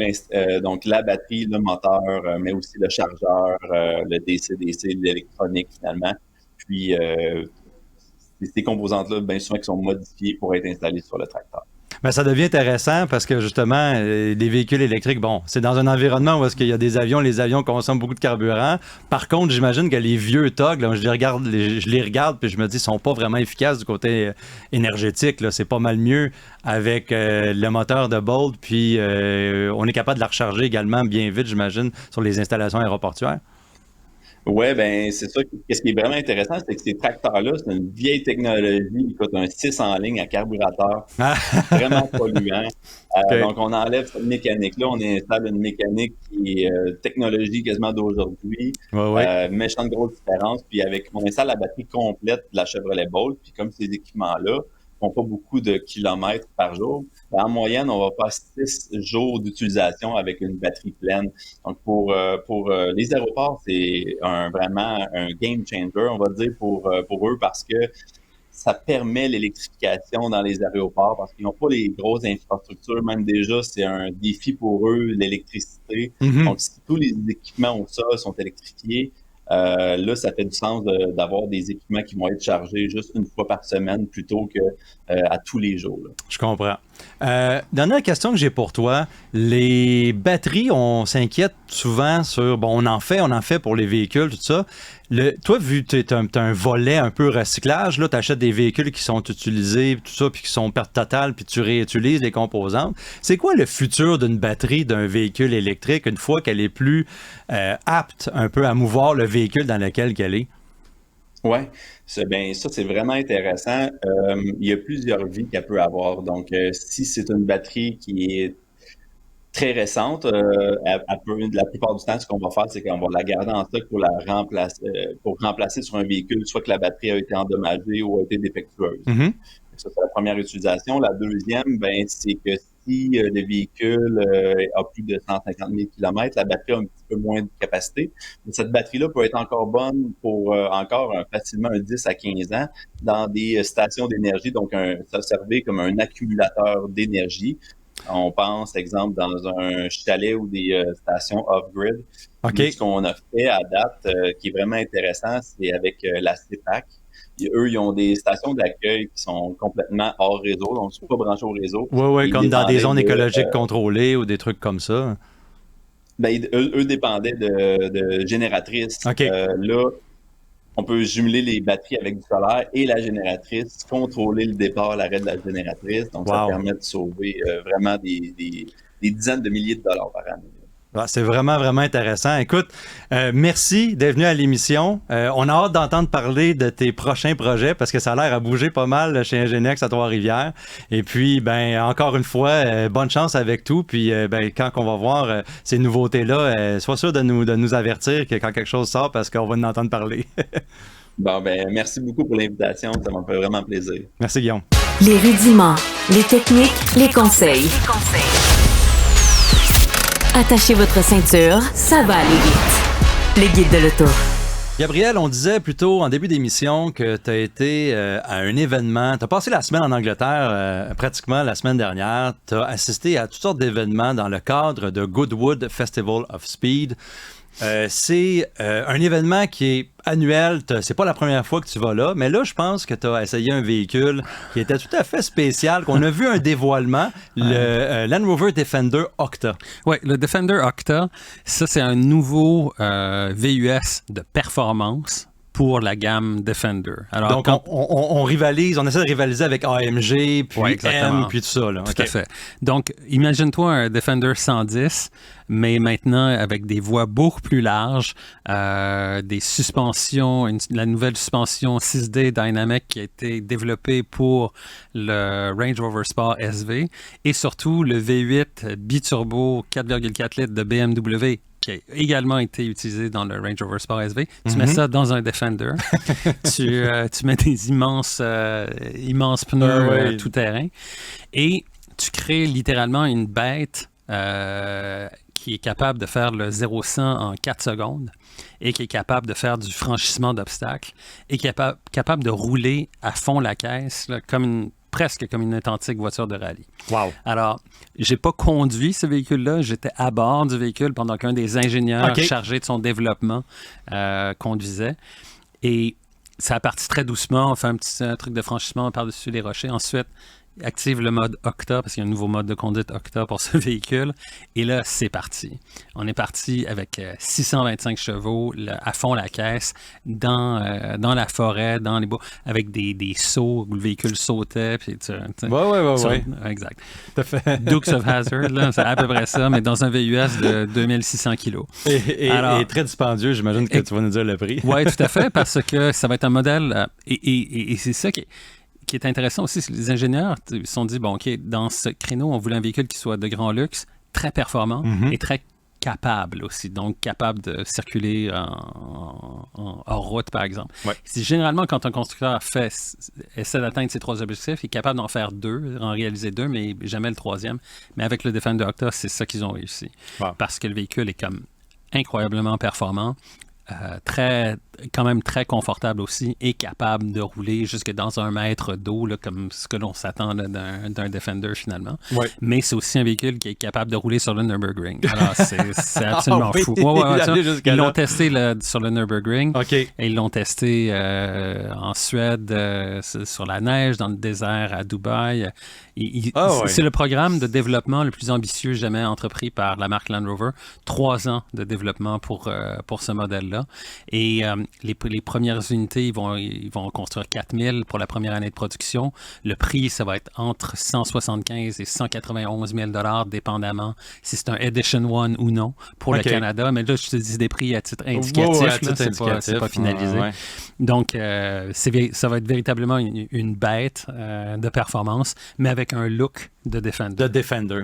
donc la batterie, le moteur, mais aussi le chargeur, le DC-DC, l'électronique finalement. Puis ces composantes-là, bien souvent, qui sont modifiées pour être installées sur le tracteur. Mais ça devient intéressant parce que justement, les véhicules électriques, bon, c'est dans un environnement où est-ce qu'il y a des avions, les avions consomment beaucoup de carburant. Par contre, j'imagine que les vieux TOG, là, je les regarde puis je me dis, ils sont pas vraiment efficaces du côté énergétique. Là. C'est pas mal mieux avec le moteur de Bolt, puis on est capable de la recharger également bien vite, j'imagine, sur les installations aéroportuaires. Oui, ben c'est ça. Ce qui est vraiment intéressant, c'est que ces tracteurs-là, c'est une vieille technologie. Ils coûtent un 6 en ligne à carburateur, vraiment polluant. Okay. Donc, on enlève cette mécanique-là, on installe une mécanique qui est technologie quasiment d'aujourd'hui. Méchante grosse différence. Puis on installe la batterie complète de la Chevrolet Bolt. Puis comme ces équipements-là font pas beaucoup de kilomètres par jour, en moyenne, on va faire 6 jours d'utilisation avec une batterie pleine. Donc, pour les aéroports, c'est vraiment un game changer, on va dire, pour eux, parce que ça permet l'électrification dans les aéroports, parce qu'ils n'ont pas les grosses infrastructures. Même déjà, c'est un défi pour eux, l'électricité. Mm-hmm. Donc, si tous les équipements au sol sont électrifiés, là, ça fait du sens d'avoir des équipements qui vont être chargés juste une fois par semaine plutôt que à tous les jours. Là. Je comprends. Dernière question que j'ai pour toi. Les batteries, on s'inquiète souvent sur... Bon, on en fait pour les véhicules, tout ça. Toi, vu que tu as un volet un peu recyclage, là, tu achètes des véhicules qui sont utilisés, tout ça, puis qui sont perte totale, puis tu réutilises les composantes. C'est quoi le futur d'une batterie d'un véhicule électrique une fois qu'elle est plus apte un peu à mouvoir le véhicule dans lequel elle est? Oui, ça c'est vraiment intéressant. Il y a plusieurs vies qu'elle peut avoir. Donc, si c'est une batterie qui est très récente, la plupart du temps, ce qu'on va faire, c'est qu'on va la garder en stock pour remplacer sur un véhicule, soit que la batterie a été endommagée ou a été défectueuse. Mm-hmm. Ça, c'est la première utilisation. La deuxième, c'est que si le véhicule a plus de 150 000 km, la batterie a un petit peu moins de capacité. Mais cette batterie-là peut être encore bonne pour facilement un 10 à 15 ans dans des stations d'énergie. Donc, ça servait comme un accumulateur d'énergie. On pense, exemple, dans un chalet ou des stations off-grid. Okay. Ce qu'on a fait à date, qui est vraiment intéressant, c'est avec la CEPAC. Eux, ils ont des stations d'accueil qui sont complètement hors réseau, donc ils ne sont pas branchés au réseau. Oui, comme dans des zones écologiques contrôlées ou des trucs comme ça. Eux dépendaient de génératrices. Okay. Là, on peut jumeler les batteries avec du solaire et la génératrice, contrôler le départ, l'arrêt de la génératrice. Donc, ça permet de sauver vraiment des dizaines de milliers de dollars par année. C'est vraiment, vraiment intéressant. Écoute, merci d'être venu à l'émission. On a hâte d'entendre parler de tes prochains projets parce que ça a l'air à bouger pas mal chez Enginex à Trois-Rivières. Et puis, encore une fois, bonne chance avec tout. Puis, quand on va voir ces nouveautés-là, sois sûr de nous avertir que quand quelque chose sort parce qu'on va en entendre parler. Merci beaucoup pour l'invitation. Ça m'a fait vraiment plaisir. Merci, Guillaume. Les rudiments, les techniques, les conseils. Attachez votre ceinture, ça va aller vite. Le guide de l'auto. Gabriel, on disait plutôt en début d'émission que tu as été à un événement. Tu as passé la semaine en Angleterre, pratiquement la semaine dernière. Tu as assisté à toutes sortes d'événements dans le cadre de Goodwood Festival of Speed. C'est un événement qui est annuel. C'est pas la première fois que tu vas là, mais là, je pense que tu as essayé un véhicule qui était tout à fait spécial, qu'on a vu un dévoilement, le Land Rover Defender Octa. Oui, le Defender Octa, ça, c'est un nouveau VUS de performance pour la gamme Defender. Alors, donc, on rivalise, on essaie de rivaliser avec AMG, puis M, puis tout ça. Là. Tout à fait. Donc, imagine-toi un Defender 110, mais maintenant avec des voies beaucoup plus larges, des suspensions, la nouvelle suspension 6D Dynamic qui a été développée pour le Range Rover Sport SV, et surtout le V8 biturbo 4,4 litres de BMW, qui a également été utilisé dans le Range Rover Sport SV. Tu mets ça dans un Defender. tu mets des immenses pneus tout-terrain. Et tu crées littéralement une bête qui est capable de faire le 0-100 en 4 secondes et qui est capable de faire du franchissement d'obstacles et qui est capable de rouler à fond la caisse là, presque comme une authentique voiture de rallye. Wow. Alors, j'ai pas conduit ce véhicule-là, j'étais à bord du véhicule pendant qu'un des ingénieurs chargés de son développement conduisait. Et ça a parti très doucement, on fait un truc de franchissement par-dessus les rochers. Ensuite, active le mode Octa, parce qu'il y a un nouveau mode de conduite Octa pour ce véhicule. Et là, c'est parti. On est parti avec 625 chevaux, à fond la caisse, dans la forêt, dans les bois, avec des sauts où le véhicule sautait. Puis Ouais. Exact. Tout à fait. Dukes of Hazzard, là, c'est à peu près ça, mais dans un VUS de 2600 kilos. Et très dispendieux, j'imagine que tu vas nous dire le prix. Oui, tout à fait, parce que ça va être un modèle... et c'est ça qui est intéressant aussi, c'est que les ingénieurs se sont dit, bon, OK, dans ce créneau, on voulait un véhicule qui soit de grand luxe, très performant et très capable aussi, donc capable de circuler hors route, par exemple. Ouais. C'est généralement, quand un constructeur essaie d'atteindre ces 3 objectifs, il est capable d'en faire 2, en réaliser 2, mais jamais le 3e. Mais avec le Defender Octa, c'est ça qu'ils ont réussi. Wow. Parce que le véhicule est comme incroyablement performant, quand même très confortable aussi et capable de rouler jusque dans 1 mètre d'eau, là, comme ce que l'on s'attend là, d'un Defender finalement. Ouais. Mais c'est aussi un véhicule qui est capable de rouler sur le Nürburgring. Alors, c'est absolument fou. Ils l'ont testé sur le Nürburgring et ils l'ont testé en Suède, sur la neige, dans le désert à Dubaï. C'est le programme de développement le plus ambitieux jamais entrepris par la marque Land Rover. 3 ans de développement pour ce modèle-là. Et les premières unités, ils vont en construire 4000 pour la première année de production. Le prix, ça va être entre 175 et 191 000 $, dépendamment si c'est un Edition 1 ou non pour le Canada. Mais là, je te dis des prix à titre indicatif. C'est pas finalisé. Ouais. Donc, ça va être véritablement une bête de performance, mais avec un look de Defender.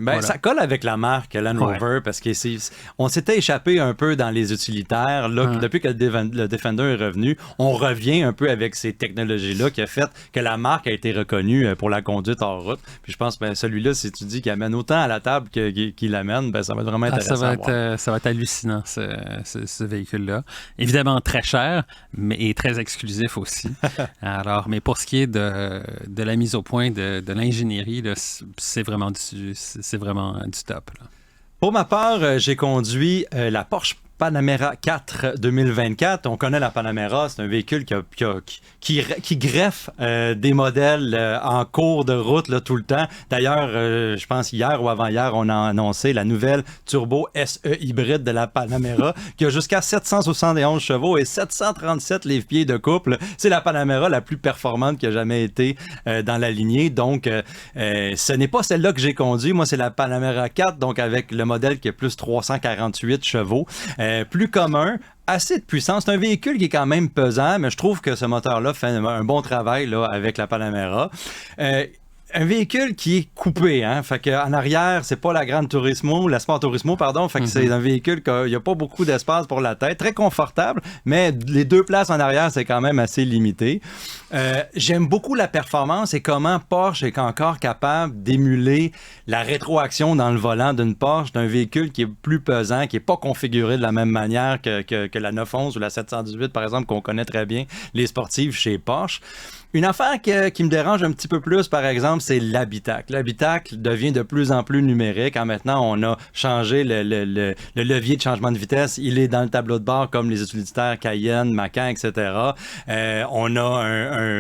Ben, ça colle avec la marque Land Rover parce qu'on s'était échappé un peu dans les utilitaires. Là, depuis que le Defender est revenu, on revient un peu avec ces technologies-là qui a fait que la marque a été reconnue pour la conduite hors route. Puis je pense que celui-là, si tu dis qu'il amène autant à la table qu'il amène, ben, ça va être vraiment intéressant. Ça va être hallucinant, ce véhicule-là. Évidemment très cher, mais très exclusif aussi. Alors, mais pour ce qui est de la mise au point de l'ingénierie, là, c'est vraiment du top. Là. Pour ma part, j'ai conduit la Porsche Panamera 4 2024. On connaît la Panamera, c'est un véhicule qui greffe des modèles en cours de route là, tout le temps. D'ailleurs, je pense hier ou avant-hier, on a annoncé la nouvelle Turbo SE hybride de la Panamera qui a jusqu'à 771 chevaux et 737 livres-pieds de couple. C'est la Panamera la plus performante qui a jamais été dans la lignée. Donc, ce n'est pas celle-là que j'ai conduit. Moi, c'est la Panamera 4, donc avec le modèle qui a plus 348 chevaux. Plus commun, assez de puissance. C'est un véhicule qui est quand même pesant, mais je trouve que ce moteur-là fait un bon travail là, avec la Panamera. Un véhicule qui est coupé, hein. Fait qu'en arrière, c'est pas la Sport Turismo, pardon. Fait que c'est un véhicule qu'il n'y a pas beaucoup d'espace pour la tête. Très confortable, mais les 2 places en arrière, c'est quand même assez limité. J'aime beaucoup la performance et comment Porsche est encore capable d'émuler la rétroaction dans le volant d'une Porsche, d'un véhicule qui est plus pesant, qui n'est pas configuré de la même manière que la 911 ou la 718, par exemple, qu'on connaît très bien, les sportives chez Porsche. Une affaire qui me dérange un petit peu plus, par exemple, c'est l'habitacle. L'habitacle devient de plus en plus numérique. Maintenant, on a changé le levier de changement de vitesse. Il est dans le tableau de bord comme les utilitaires Cayenne, Macan, etc. On a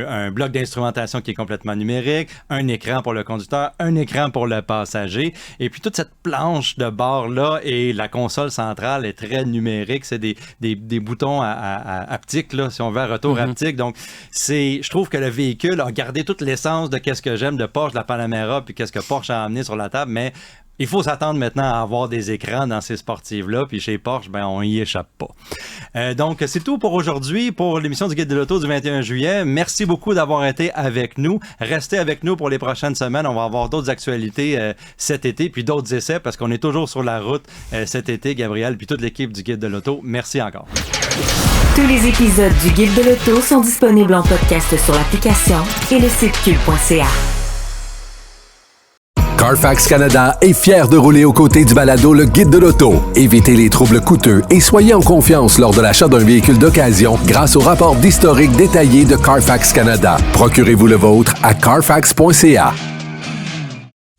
un bloc d'instrumentation qui est complètement numérique, un écran pour le conducteur, un écran pour le passager. Et puis toute cette planche de bord-là et la console centrale est très numérique. C'est des boutons haptiques, là, si on veut, à retour haptique. Donc, je trouve que le véhicule a gardé toute l'essence de qu'est-ce que j'aime de Porsche, de la Panamera, puis qu'est-ce que Porsche a amené sur la table, mais il faut s'attendre maintenant à avoir des écrans dans ces sportives-là, puis chez Porsche, on y échappe pas. Donc, c'est tout pour aujourd'hui, pour l'émission du Guide de l'Auto du 21 juillet. Merci beaucoup d'avoir été avec nous. Restez avec nous pour les prochaines semaines. On va avoir d'autres actualités cet été, puis d'autres essais, parce qu'on est toujours sur la route cet été, Gabriel, puis toute l'équipe du Guide de l'Auto. Merci encore. Tous les épisodes du Guide de l'Auto sont disponibles en podcast sur l'application et le site cube.ca. Carfax Canada est fier de rouler aux côtés du balado Le Guide de l'Auto. Évitez les troubles coûteux et soyez en confiance lors de l'achat d'un véhicule d'occasion grâce au rapport d'historique détaillé de Carfax Canada. Procurez-vous le vôtre à carfax.ca.